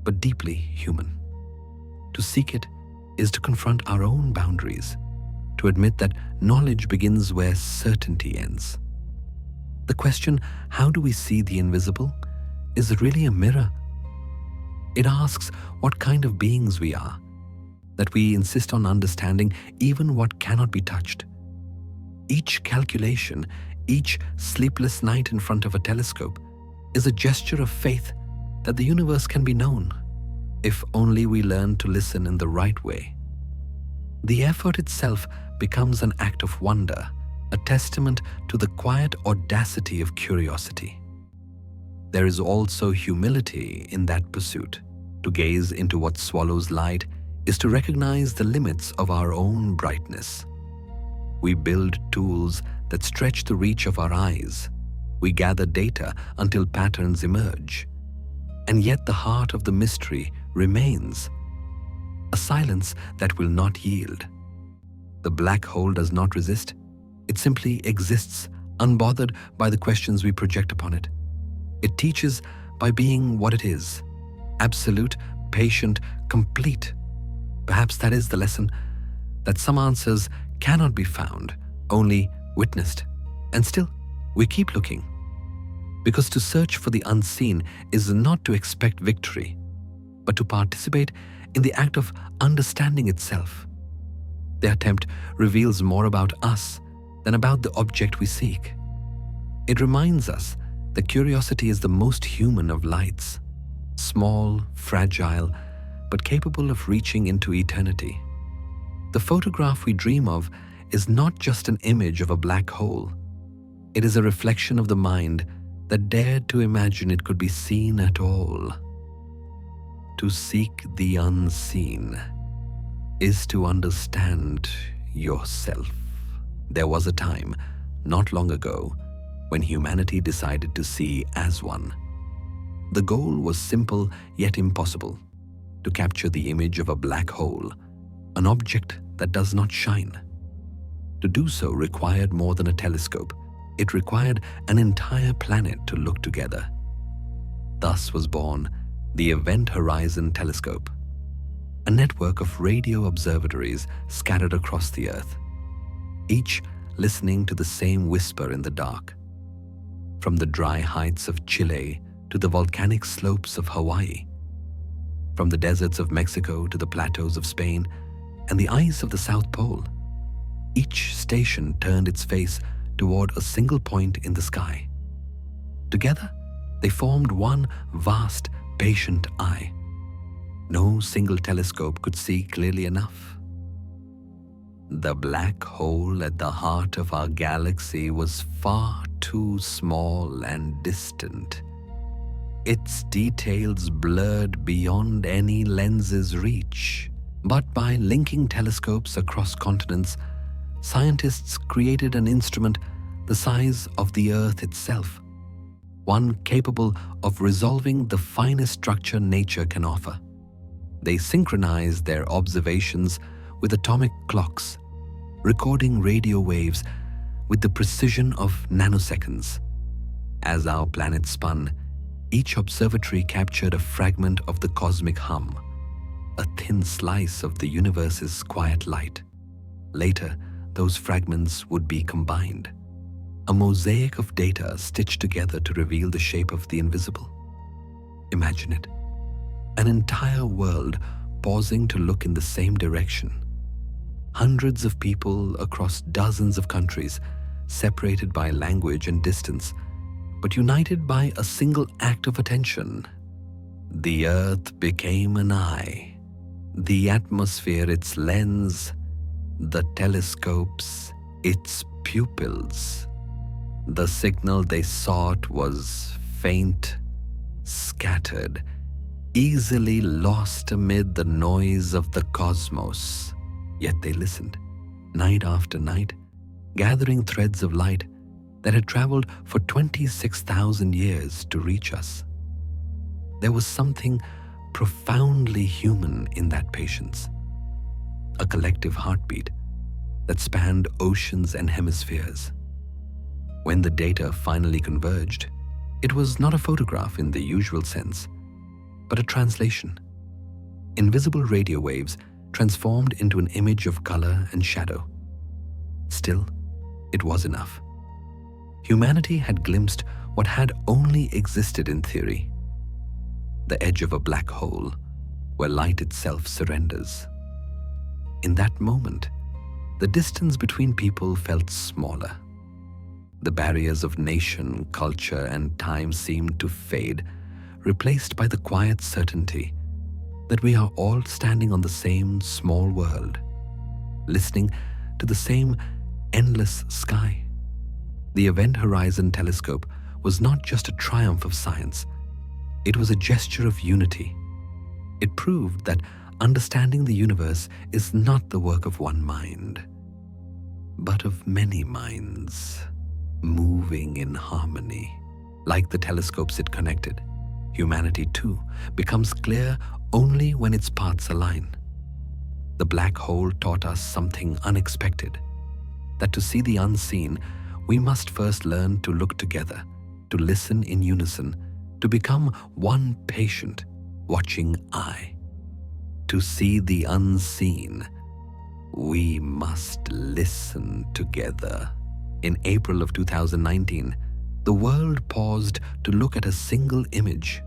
but deeply human. To seek it is to confront our own boundaries, to admit that knowledge begins where certainty ends. The question, how do we see the invisible, is really a mirror. It asks what kind of beings we are, that we insist on understanding even what cannot be touched. Each calculation, each sleepless night in front of a telescope, is a gesture of faith that the universe can be known, if only we learn to listen in the right way. The effort itself becomes an act of wonder, a testament to the quiet audacity of curiosity. There is also humility in that pursuit. To gaze into what swallows light is to recognize the limits of our own brightness. We build tools that stretch the reach of our eyes. We gather data until patterns emerge. And yet the heart of the mystery remains, a silence that will not yield. The black hole does not resist. It simply exists, unbothered by the questions we project upon it. It teaches by being what it is, absolute, patient, complete. Perhaps that is the lesson, that some answers cannot be found, only witnessed. And still, we keep looking. Because to search for the unseen is not to expect victory, but to participate in the act of understanding itself. The attempt reveals more about us than about the object we seek. It reminds us that curiosity is the most human of lights, small, fragile, but capable of reaching into eternity. The photograph we dream of is not just an image of a black hole. It is a reflection of the mind that dared to imagine it could be seen at all. To seek the unseen is to understand yourself. There was a time, not long ago, when humanity decided to see as one. The goal was simple yet impossible: to capture the image of a black hole, an object that does not shine. To do so required more than a telescope. It required an entire planet to look together. Thus was born the Event Horizon Telescope, a network of radio observatories scattered across the Earth, each listening to the same whisper in the dark. From the dry heights of Chile to the volcanic slopes of Hawaii, from the deserts of Mexico to the plateaus of Spain and the ice of the South Pole, each station turned its face toward a single point in the sky. Together, they formed one vast, patient eye. No single telescope could see clearly enough. The black hole at the heart of our galaxy was far too small and distant. Its details blurred beyond any lens's reach. But by linking telescopes across continents, scientists created an instrument the size of the Earth itself, one capable of resolving the finest structure nature can offer. They synchronized their observations with atomic clocks, recording radio waves with the precision of nanoseconds. As our planet spun, each observatory captured a fragment of the cosmic hum, a thin slice of the universe's quiet light. Later, those fragments would be combined, a mosaic of data stitched together to reveal the shape of the invisible. Imagine it, an entire world pausing to look in the same direction. Hundreds of people across dozens of countries, separated by language and distance, but united by a single act of attention. The Earth became an eye, the atmosphere its lens, the telescopes its pupils. The signal they sought was faint, scattered, easily lost amid the noise of the cosmos. Yet they listened, night after night, gathering threads of light that had traveled for 26,000 years to reach us. There was something profoundly human in that patience, a collective heartbeat that spanned oceans and hemispheres. When the data finally converged, it was not a photograph in the usual sense, but a translation. Invisible radio waves transformed into an image of color and shadow. Still, it was enough. Humanity had glimpsed what had only existed in theory: the edge of a black hole where light itself surrenders. In that moment, the distance between people felt smaller. The barriers of nation, culture, and time seemed to fade, replaced by the quiet certainty that we are all standing on the same small world, listening to the same endless sky. The Event Horizon Telescope was not just a triumph of science, it was a gesture of unity. It proved that understanding the universe is not the work of one mind, but of many minds, moving in harmony. Like the telescopes it connected, humanity too becomes clear only when its paths align. The black hole taught us something unexpected, that to see the unseen, we must first learn to look together, to listen in unison, to become one patient, watching eye. To see the unseen, we must listen together. In April of 2019, the world paused to look at a single image,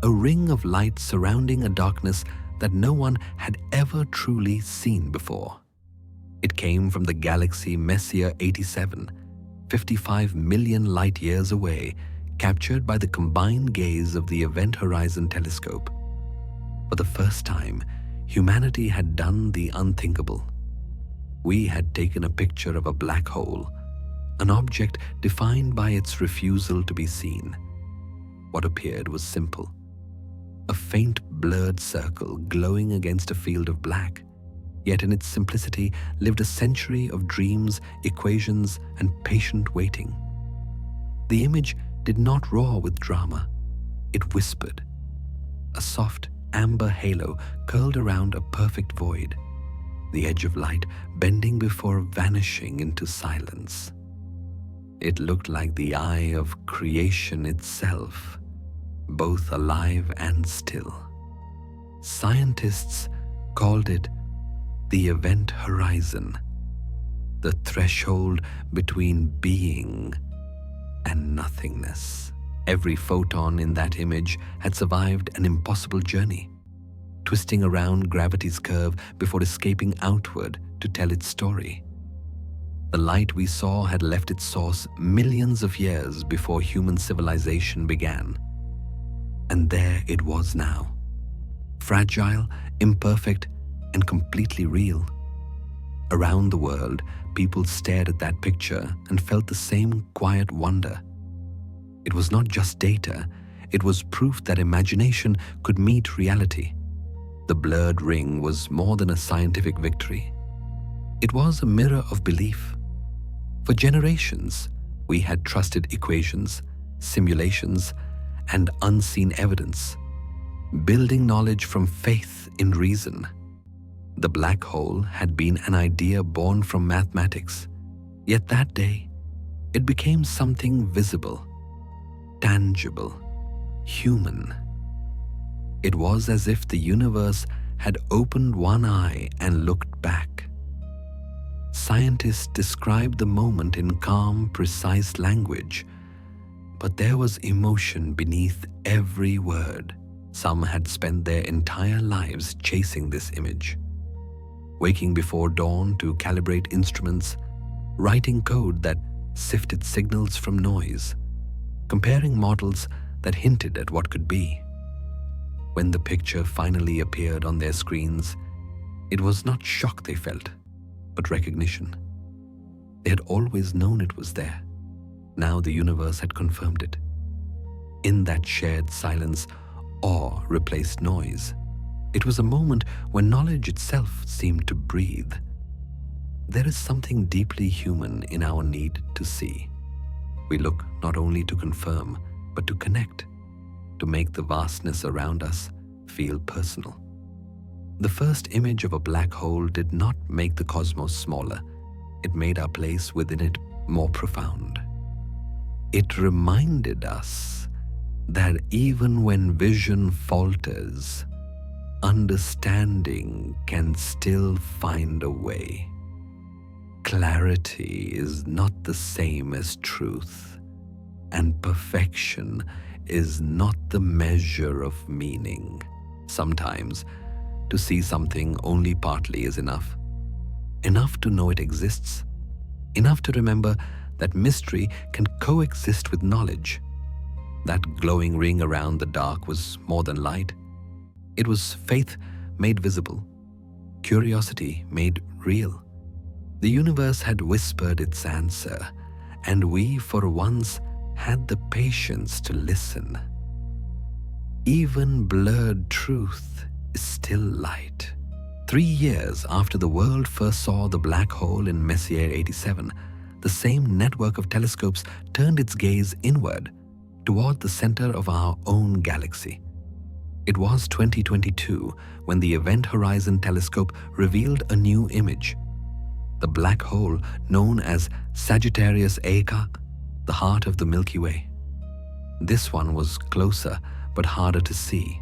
a ring of light surrounding a darkness that no one had ever truly seen before. It came from the galaxy Messier 87, 55 million light-years away, captured by the combined gaze of the Event Horizon Telescope. For the first time, humanity had done the unthinkable. We had taken a picture of a black hole, an object defined by its refusal to be seen. What appeared was simple: a faint blurred circle glowing against a field of black, yet in its simplicity lived a century of dreams, equations, and patient waiting. The image did not roar with drama, it whispered. A soft amber halo curled around a perfect void, the edge of light bending before vanishing into silence. It looked like the eye of creation itself, both alive and still. Scientists called it the Event Horizon, the threshold between being and nothingness. Every photon in that image had survived an impossible journey, twisting around gravity's curve before escaping outward to tell its story. The light we saw had left its source millions of years before human civilization began. And there it was now, fragile, imperfect, and completely real. Around the world, people stared at that picture and felt the same quiet wonder. It was not just data, it was proof that imagination could meet reality. The blurred ring was more than a scientific victory. It was a mirror of belief. For generations, we had trusted equations, simulations, and unseen evidence, building knowledge from faith in reason. The black hole had been an idea born from mathematics, yet that day, it became something visible, tangible, human. It was as if the universe had opened one eye and looked back. Scientists described the moment in calm, precise language, but there was emotion beneath every word. Some had spent their entire lives chasing this image, waking before dawn to calibrate instruments, writing code that sifted signals from noise, comparing models that hinted at what could be. When the picture finally appeared on their screens, it was not shock they felt, but recognition. They had always known it was there. Now the universe had confirmed it. In that shared silence, awe replaced noise. It was a moment when knowledge itself seemed to breathe. There is something deeply human in our need to see. We look not only to confirm, but to connect, to make the vastness around us feel personal. The first image of a black hole did not make the cosmos smaller. It made our place within it more profound. It reminded us that even when vision falters, understanding can still find a way. Clarity is not the same as truth, and perfection is not the measure of meaning. Sometimes, to see something only partly is enough. Enough to know it exists. Enough to remember that mystery can coexist with knowledge. That glowing ring around the dark was more than light. It was faith made visible, curiosity made real. The universe had whispered its answer, and we for once had the patience to listen. Even blurred truth is still light. 3 years after the world first saw the black hole in Messier 87, the same network of telescopes turned its gaze inward, toward the center of our own galaxy. It was 2022 when the Event Horizon Telescope revealed a new image. The black hole known as Sagittarius A, the heart of the Milky Way. This one was closer but harder to see.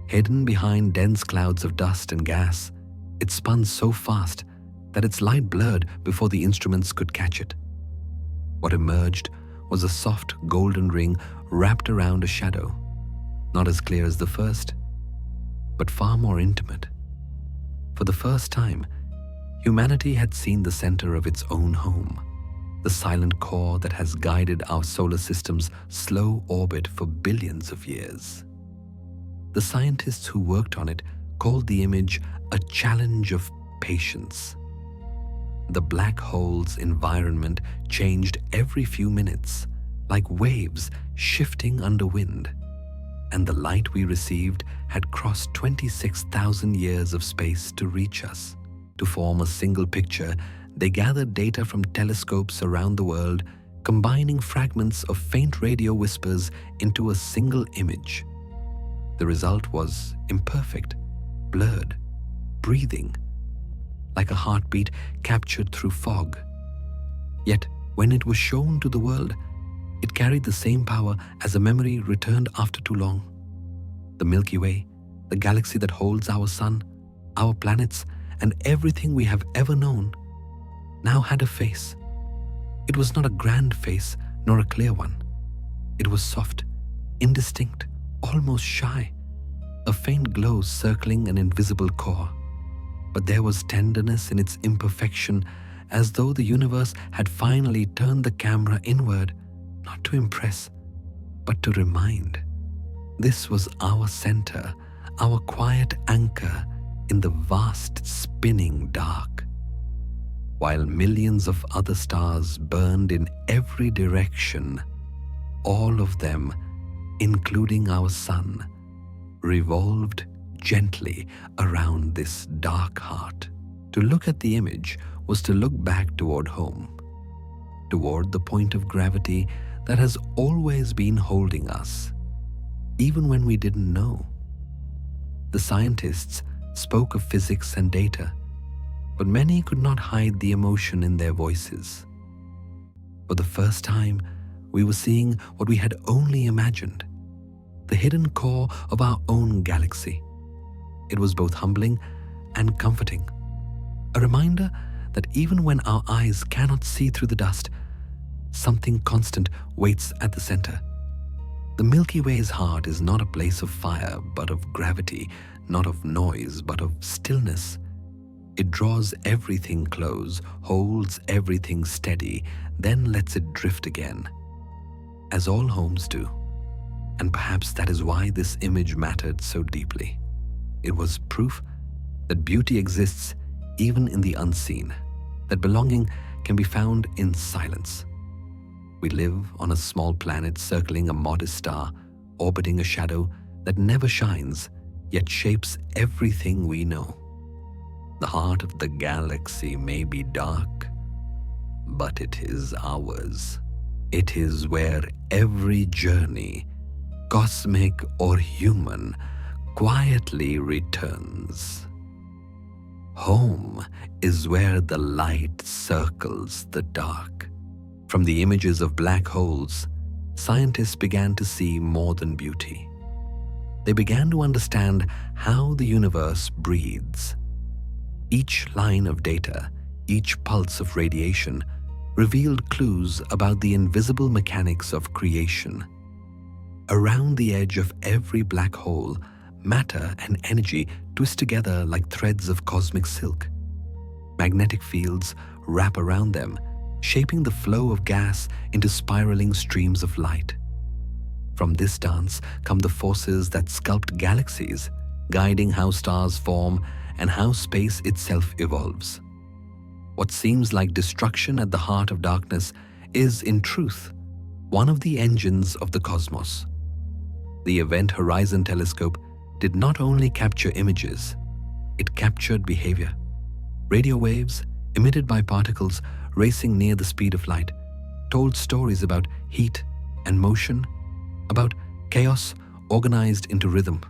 Hidden behind dense clouds of dust and gas, it spun so fast that its light blurred before the instruments could catch it. What emerged was a soft golden ring wrapped around a shadow, not as clear as the first, but far more intimate. For the first time, humanity had seen the center of its own home, the silent core that has guided our solar system's slow orbit for billions of years. The scientists who worked on it called the image a challenge of patience. The black hole's environment changed every few minutes, like waves shifting under wind, and the light we received had crossed 26,000 years of space to reach us. To form a single picture, they gathered data from telescopes around the world, combining fragments of faint radio whispers into a single image. The result was imperfect, blurred, breathing, like a heartbeat captured through fog. Yet, when it was shown to the world, it carried the same power as a memory returned after too long. The Milky Way, the galaxy that holds our sun, our planets, and everything we have ever known, now had a face. It was not a grand face, nor a clear one. It was soft, indistinct, almost shy, a faint glow circling an invisible core. But there was tenderness in its imperfection, as though the universe had finally turned the camera inward, not to impress, but to remind. This was our center, our quiet anchor in the vast spinning dark. While millions of other stars burned in every direction, all of them, including our sun, revolved gently around this dark heart. To look at the image was to look back toward home, toward the point of gravity that has always been holding us, even when we didn't know. The scientists spoke of physics and data, but many could not hide the emotion in their voices. For the first time, we were seeing what we had only imagined, the hidden core of our own galaxy. It was both humbling and comforting, a reminder that even when our eyes cannot see through the dust, something constant waits at the center. The Milky Way's heart is not a place of fire, but of gravity, not of noise, but of stillness. It draws everything close, holds everything steady, then lets it drift again, as all homes do. And perhaps that is why this image mattered so deeply. It was proof that beauty exists even in the unseen, that belonging can be found in silence. We live on a small planet circling a modest star, orbiting a shadow that never shines, yet shapes everything we know. The heart of the galaxy may be dark, but it is ours. It is where every journey, cosmic or human, quietly returns. Home is where the light circles the dark. From the images of black holes, scientists began to see more than beauty. They began to understand how the universe breathes. Each line of data, each pulse of radiation, revealed clues about the invisible mechanics of creation. Around the edge of every black hole, matter and energy twist together like threads of cosmic silk. Magnetic fields wrap around them, shaping the flow of gas into spiraling streams of light. From this dance come the forces that sculpt galaxies, guiding how stars form and how space itself evolves. What seems like destruction at the heart of darkness is, in truth, one of the engines of the cosmos. The Event Horizon Telescope did not only capture images, it captured behavior. Radio waves, emitted by particles racing near the speed of light, told stories about heat and motion, about chaos organized into rhythm.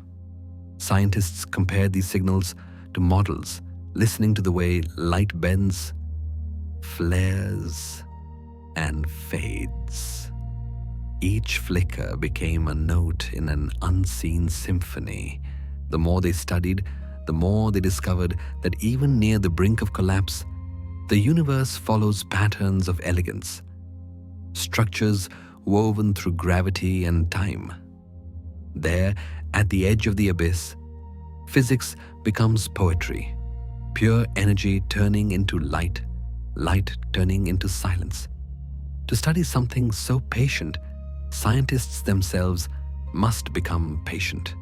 Scientists compared these signals to models, listening to the way light bends, flares, and fades. Each flicker became a note in an unseen symphony. The more they studied, the more they discovered that even near the brink of collapse, the universe follows patterns of elegance, structures woven through gravity and time. There, at the edge of the abyss, physics becomes poetry, pure energy turning into light, light turning into silence. To study something so patient, scientists themselves must become patient.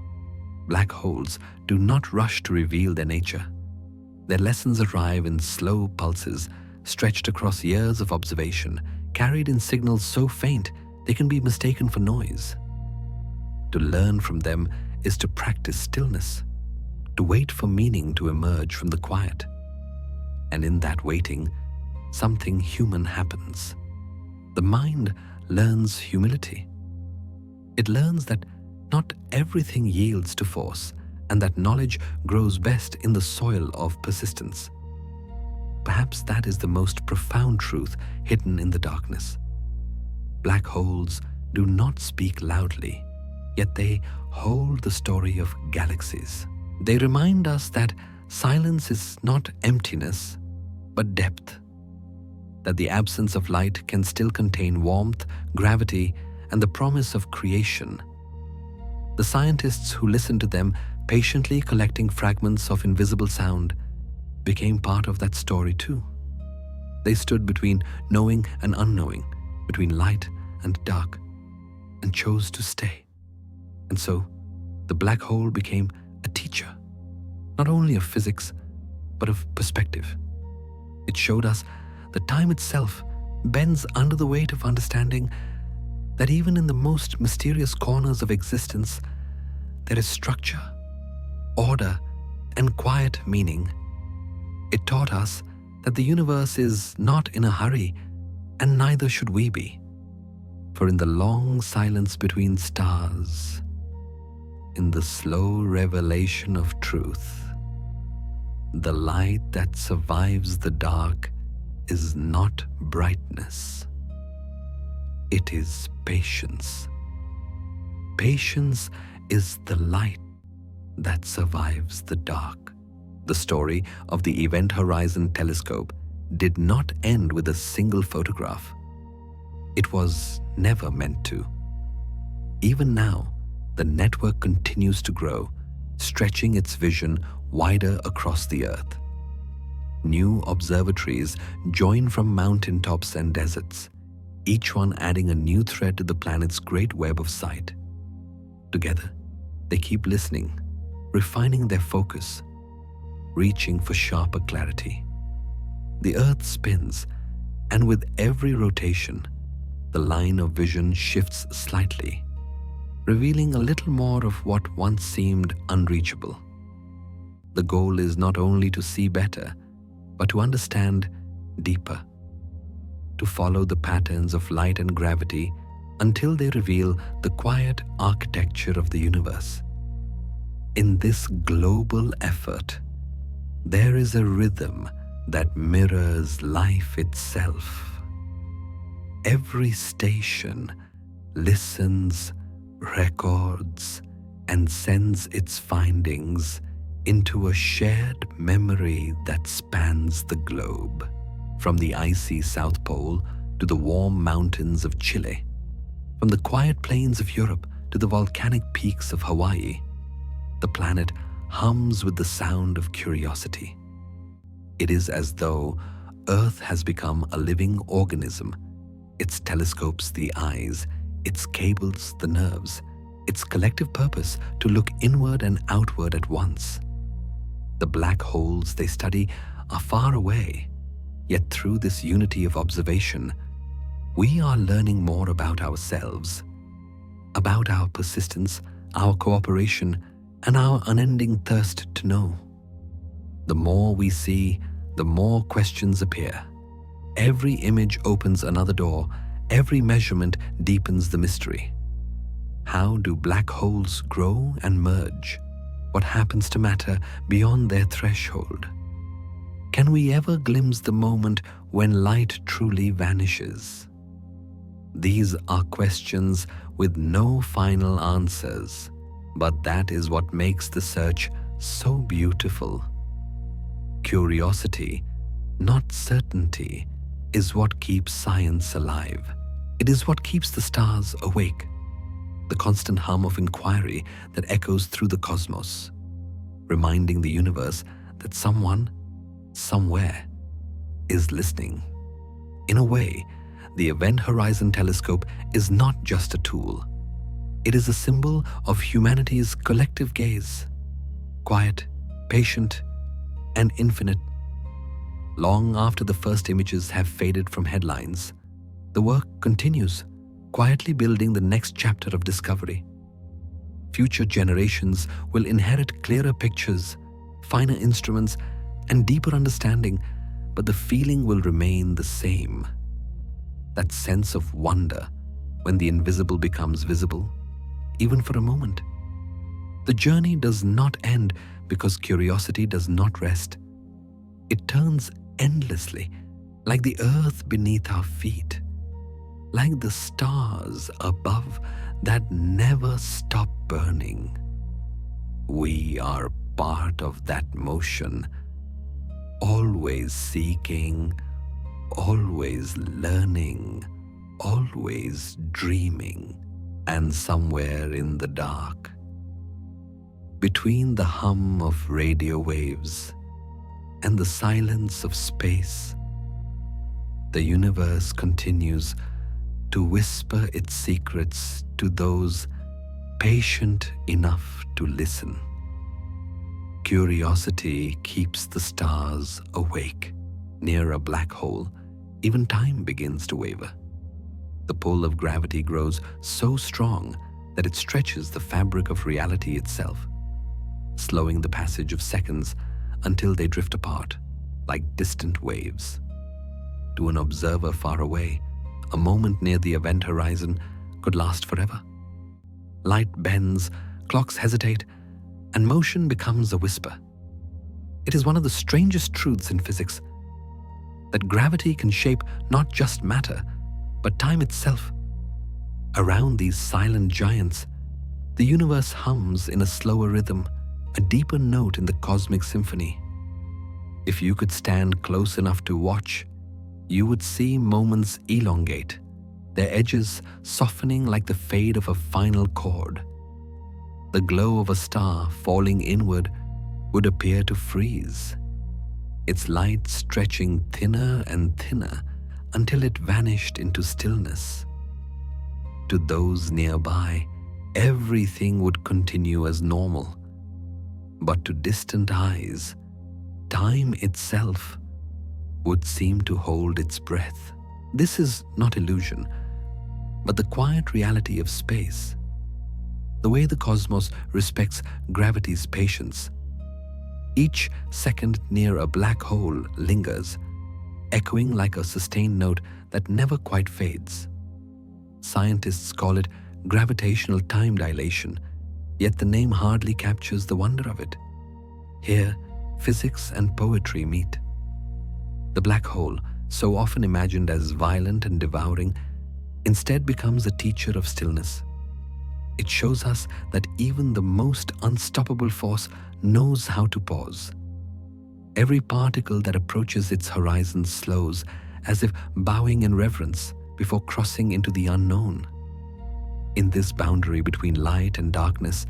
Black holes do not rush to reveal their nature. Their lessons arrive in slow pulses, stretched across years of observation, carried in signals so faint they can be mistaken for noise. To learn from them is to practice stillness, to wait for meaning to emerge from the quiet. And in that waiting, something human happens. The mind learns humility. It learns that not everything yields to force, and that knowledge grows best in the soil of persistence. Perhaps that is the most profound truth hidden in the darkness. Black holes do not speak loudly, yet they hold the story of galaxies. They remind us that silence is not emptiness, but depth. That the absence of light can still contain warmth, gravity, and the promise of creation. The scientists who listened to them, patiently collecting fragments of invisible sound, became part of that story too. They stood between knowing and unknowing, between light and dark, and chose to stay. And so, the black hole became a teacher, not only of physics, but of perspective. It showed us that time itself bends under the weight of understanding, that even in the most mysterious corners of existence, there is structure, order, and quiet meaning. It taught us that the universe is not in a hurry, and neither should we be. For in the long silence between stars, in the slow revelation of truth, the light that survives the dark is not brightness. It is patience. Patience is the light that survives the dark. The story of the Event Horizon Telescope did not end with a single photograph. It was never meant to. Even now, the network continues to grow, stretching its vision wider across the Earth. New observatories join from mountaintops and deserts, each one adding a new thread to the planet's great web of sight. Together, they keep listening, refining their focus, reaching for sharper clarity. The Earth spins, and with every rotation, the line of vision shifts slightly, revealing a little more of what once seemed unreachable. The goal is not only to see better, but to understand deeper, to follow the patterns of light and gravity until they reveal the quiet architecture of the universe. In this global effort, there is a rhythm that mirrors life itself. Every station listens, records, and sends its findings into a shared memory that spans the globe, from the icy South Pole to the warm mountains of Chile, from the quiet plains of Europe to the volcanic peaks of Hawaii. The planet hums with the sound of curiosity. It is as though Earth has become a living organism, its telescopes the eyes, its cables the nerves, its collective purpose to look inward and outward at once. The black holes they study are far away, yet through this unity of observation, we are learning more about ourselves, about our persistence, our cooperation, and our unending thirst to know. The more we see, the more questions appear. Every image opens another door, every measurement deepens the mystery. How do black holes grow and merge? What happens to matter beyond their threshold? Can we ever glimpse the moment when light truly vanishes? These are questions with no final answers, but that is what makes the search so beautiful. Curiosity, not certainty, is what keeps science alive. It is what keeps the stars awake, the constant hum of inquiry that echoes through the cosmos, reminding the universe that someone, somewhere, is listening. In a way, the Event Horizon Telescope is not just a tool. It is a symbol of humanity's collective gaze, quiet, patient, and infinite. Long after the first images have faded from headlines, the work continues, quietly building the next chapter of discovery. Future generations will inherit clearer pictures, finer instruments, and deeper understanding, but the feeling will remain the same. That sense of wonder when the invisible becomes visible, even for a moment. The journey does not end because curiosity does not rest. It turns endlessly, like the earth beneath our feet, like the stars above that never stop burning. We are part of that motion, always seeking, always learning, always dreaming, and somewhere in the dark, between the hum of radio waves and the silence of space, the universe continues to whisper its secrets to those patient enough to listen. Curiosity keeps the stars awake. Near a black hole, even time begins to waver. The pull of gravity grows so strong that it stretches the fabric of reality itself, slowing the passage of seconds until they drift apart like distant waves. To an observer far away, a moment near the event horizon could last forever. Light bends, clocks hesitate, and motion becomes a whisper. It is one of the strangest truths in physics that gravity can shape not just matter, but time itself. Around these silent giants, the universe hums in a slower rhythm, a deeper note in the cosmic symphony. If you could stand close enough to watch, you would see moments elongate, their edges softening like the fade of a final chord. The glow of a star falling inward would appear to freeze, its light stretching thinner and thinner until it vanished into stillness. To those nearby, everything would continue as normal. But to distant eyes, time itself would seem to hold its breath. This is not illusion, but the quiet reality of space. the way the cosmos respects gravity's patience. Each second near a black hole lingers, echoing like a sustained note that never quite fades. Scientists call it gravitational time dilation, yet the name hardly captures the wonder of it. Here, physics and poetry meet. The black hole, so often imagined as violent and devouring, instead becomes a teacher of stillness. It shows us that even the most unstoppable force knows how to pause. Every particle that approaches its horizon slows, as if bowing in reverence before crossing into the unknown. In this boundary between light and darkness,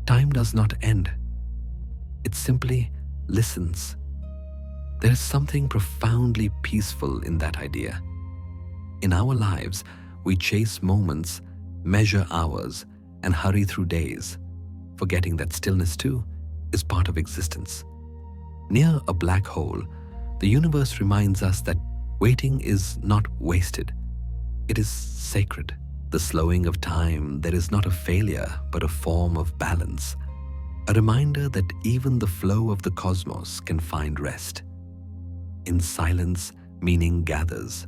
time does not end. It simply listens. There is something profoundly peaceful in that idea. In our lives, we chase moments, measure hours, and hurry through days, forgetting that stillness too is part of existence. Near a black hole, the universe reminds us that waiting is not wasted. It is sacred. The slowing of time, there is not a failure, but a form of balance. A reminder that even the flow of the cosmos can find rest. In silence, meaning gathers.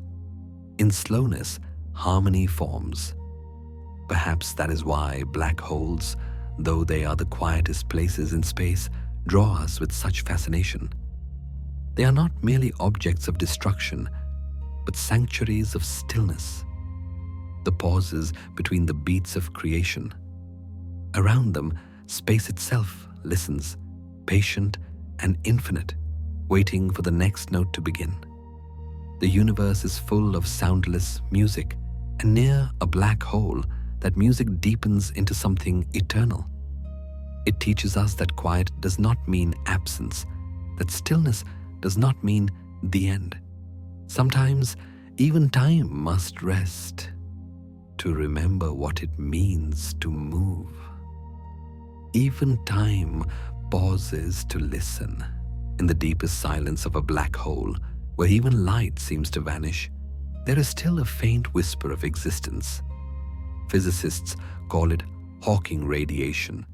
In slowness, harmony forms. Perhaps that is why black holes, though they are the quietest places in space, draw us with such fascination. They are not merely objects of destruction, but sanctuaries of stillness. The pauses between the beats of creation. Around them, space itself listens, patient and infinite, waiting for the next note to begin. The universe is full of soundless music, and near a black hole, that music deepens into something eternal. It teaches us that quiet does not mean absence, that stillness does not mean the end. Sometimes even time must rest to remember what it means to move. Even time pauses to listen. In the deepest silence of a black hole, where even light seems to vanish, there is still a faint whisper of existence. Physicists call it Hawking radiation,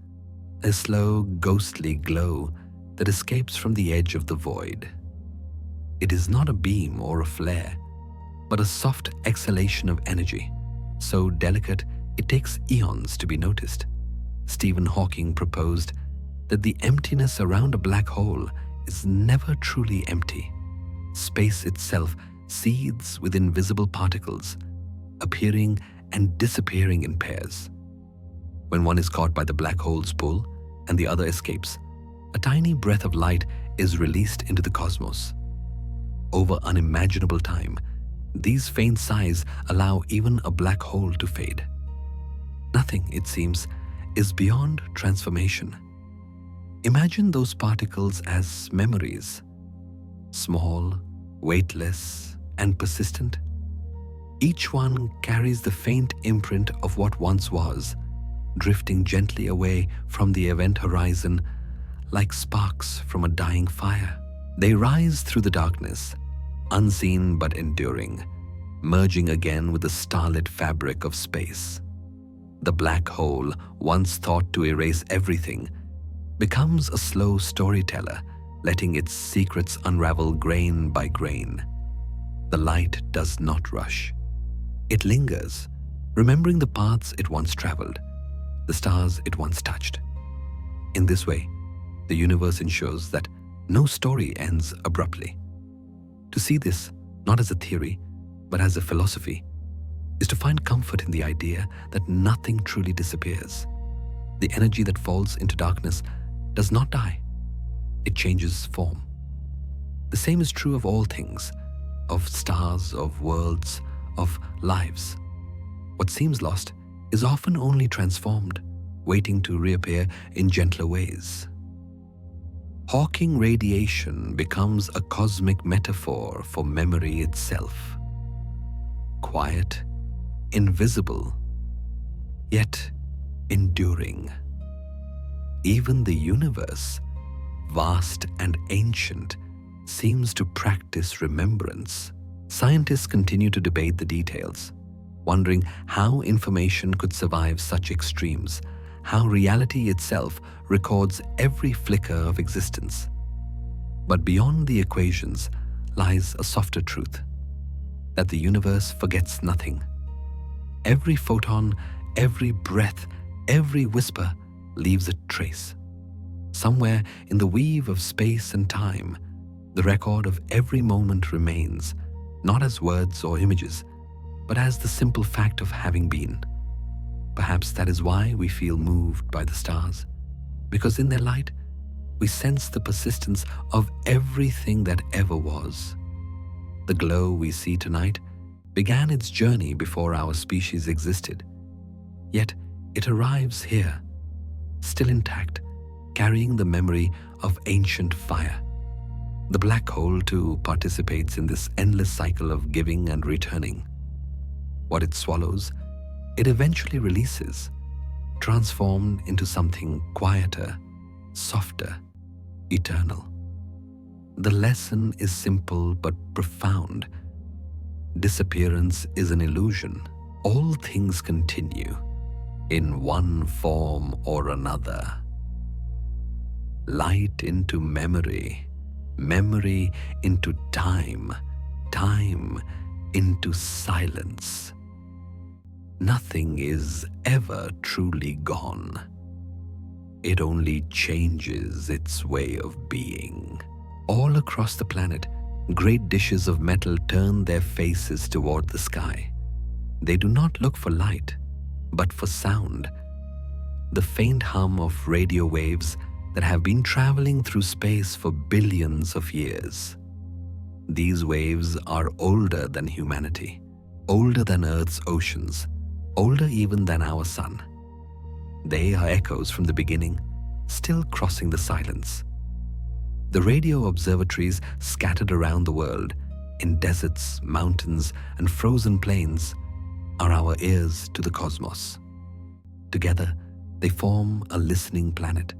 a slow, ghostly glow that escapes from the edge of the void. It is not a beam or a flare, but a soft exhalation of energy, so delicate it takes eons to be noticed. Stephen Hawking proposed that the emptiness around a black hole is never truly empty. Space itself seethes with invisible particles, appearing and disappearing in pairs. When one is caught by the black hole's pull and the other escapes, a tiny breath of light is released into the cosmos. Over unimaginable time, these faint sighs allow even a black hole to fade. Nothing, it seems, is beyond transformation. Imagine those particles as memories, small, weightless, and persistent. Each one carries the faint imprint of what once was, drifting gently away from the event horizon like sparks from a dying fire. They rise through the darkness, unseen but enduring, merging again with the starlit fabric of space. The black hole, once thought to erase everything, becomes a slow storyteller, letting its secrets unravel grain by grain. The light does not rush. It lingers, remembering the paths it once traveled, the stars it once touched. In this way, the universe ensures that no story ends abruptly. To see this not as a theory, but as a philosophy, is to find comfort in the idea that nothing truly disappears. The energy that falls into darkness does not die. It changes form. The same is true of all things, of stars, of worlds, of lives. What seems lost is often only transformed, waiting to reappear in gentler ways. Hawking radiation becomes a cosmic metaphor for memory itself. Quiet, invisible, yet enduring. Even the universe, vast and ancient, seems to practice remembrance. Scientists continue to debate the details, wondering how information could survive such extremes, how reality itself records every flicker of existence. But beyond the equations lies a softer truth, that the universe forgets nothing. Every photon, every breath, every whisper leaves a trace. Somewhere in the weave of space and time, the record of every moment remains, not as words or images, but as the simple fact of having been. Perhaps that is why we feel moved by the stars, because in their light, we sense the persistence of everything that ever was. The glow we see tonight began its journey before our species existed, yet it arrives here, still intact, carrying the memory of ancient fire. The black hole too participates in this endless cycle of giving and returning. What it swallows, it eventually releases, transformed into something quieter, softer, eternal. The lesson is simple but profound. Disappearance is an illusion. All things continue in one form or another. Light into memory, memory into time, time into silence. Nothing is ever truly gone. It only changes its way of being. All across the planet, great dishes of metal turn their faces toward the sky. They do not look for light, but for sound. The faint hum of radio waves that have been traveling through space for billions of years. These waves are older than humanity, older than Earth's oceans, older even than our sun. They are echoes from the beginning, still crossing the silence. The radio observatories scattered around the world, in deserts, mountains, and frozen plains, are our ears to the cosmos. Together, they form a listening planet,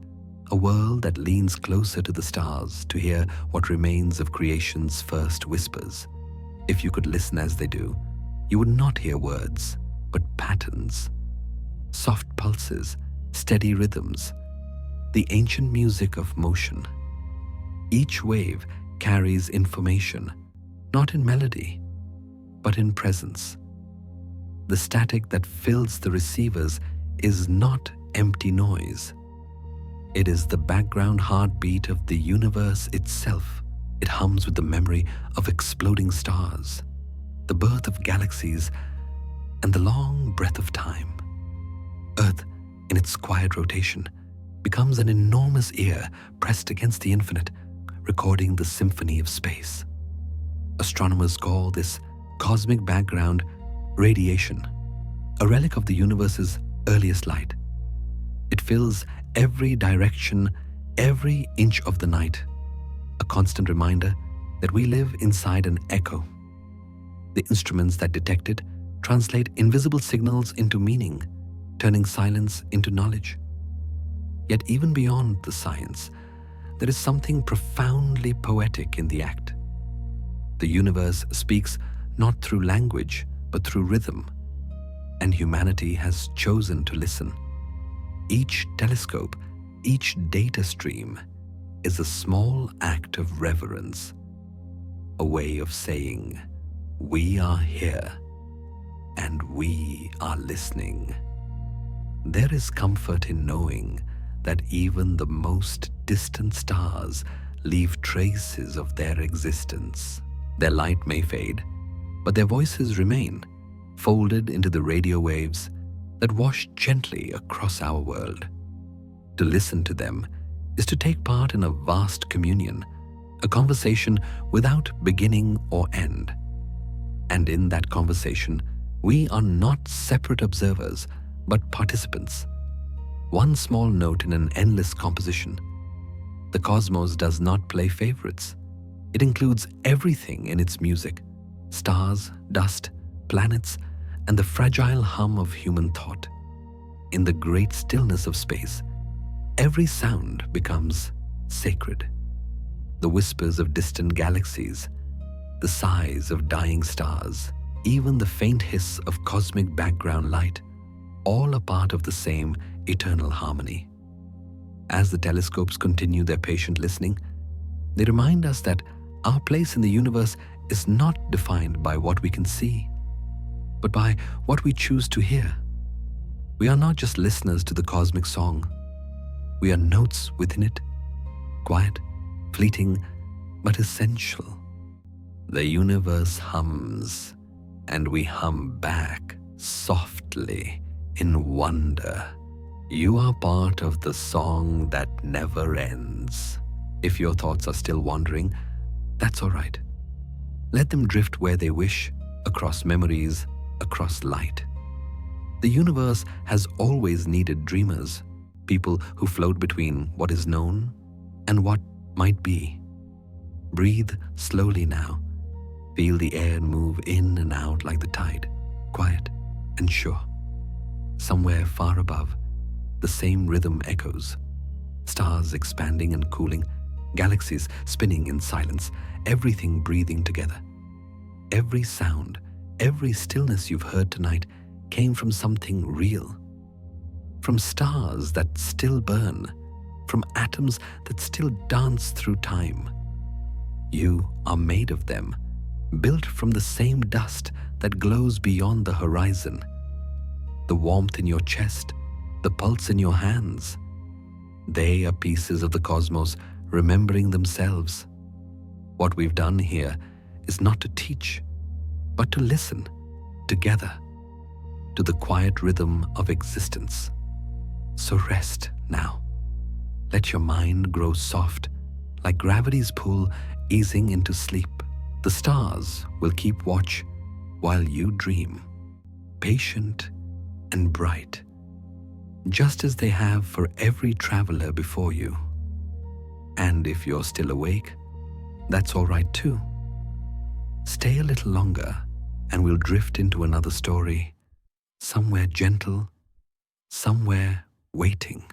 a world that leans closer to the stars to hear what remains of creation's first whispers. If you could listen as they do, you would not hear words, but patterns. Soft pulses, steady rhythms, the ancient music of motion. Each wave carries information, not in melody, but in presence. The static that fills the receivers is not empty noise. It is the background heartbeat of the universe itself. It hums with the memory of exploding stars, the birth of galaxies, and the long breath of time. Earth, in its quiet rotation, becomes an enormous ear pressed against the infinite, recording the symphony of space. Astronomers call this cosmic background radiation, a relic of the universe's earliest light. It fills every direction, every inch of the night, a constant reminder that we live inside an echo. The instruments that detect it translate invisible signals into meaning, turning silence into knowledge. Yet even beyond the science, there is something profoundly poetic in the act. The universe speaks not through language, but through rhythm, and humanity has chosen to listen. Each telescope, each data stream is a small act of reverence, a way of saying, we are here and we are listening. There is comfort in knowing that even the most distant stars leave traces of their existence. Their light may fade, but their voices remain, folded into the radio waves that wash gently across our world. To listen to them is to take part in a vast communion, a conversation without beginning or end. And in that conversation, we are not separate observers, but participants. One small note in an endless composition. The cosmos does not play favorites. It includes everything in its music: stars, dust, planets, and the fragile hum of human thought. In the great stillness of space, every sound becomes sacred. The whispers of distant galaxies, the sighs of dying stars, even the faint hiss of cosmic background light, all are part of the same eternal harmony. As the telescopes continue their patient listening, they remind us that our place in the universe is not defined by what we can see, but by what we choose to hear. We are not just listeners to the cosmic song. We are notes within it, quiet, fleeting, but essential. The universe hums, and we hum back softly in wonder. You are part of the song that never ends. If your thoughts are still wandering, that's all right. Let them drift where they wish, across memories, across light. The universe has always needed dreamers, people who float between what is known and what might be. Breathe slowly now. Feel the air move in and out like the tide, quiet and sure. Somewhere far above, the same rhythm echoes. Stars expanding and cooling, galaxies spinning in silence, everything breathing together. Every sound, every stillness you've heard tonight came from something real. From stars that still burn, from atoms that still dance through time. You are made of them, built from the same dust that glows beyond the horizon. The warmth in your chest, the pulse in your hands. They are pieces of the cosmos remembering themselves. What we've done here is not to teach, but to listen together to the quiet rhythm of existence. So rest now. Let your mind grow soft like gravity's pull easing into sleep. The stars will keep watch while you dream, patient and bright, just as they have for every traveler before you. And if you're still awake, that's all right too. Stay a little longer and we'll drift into another story, somewhere gentle, somewhere waiting.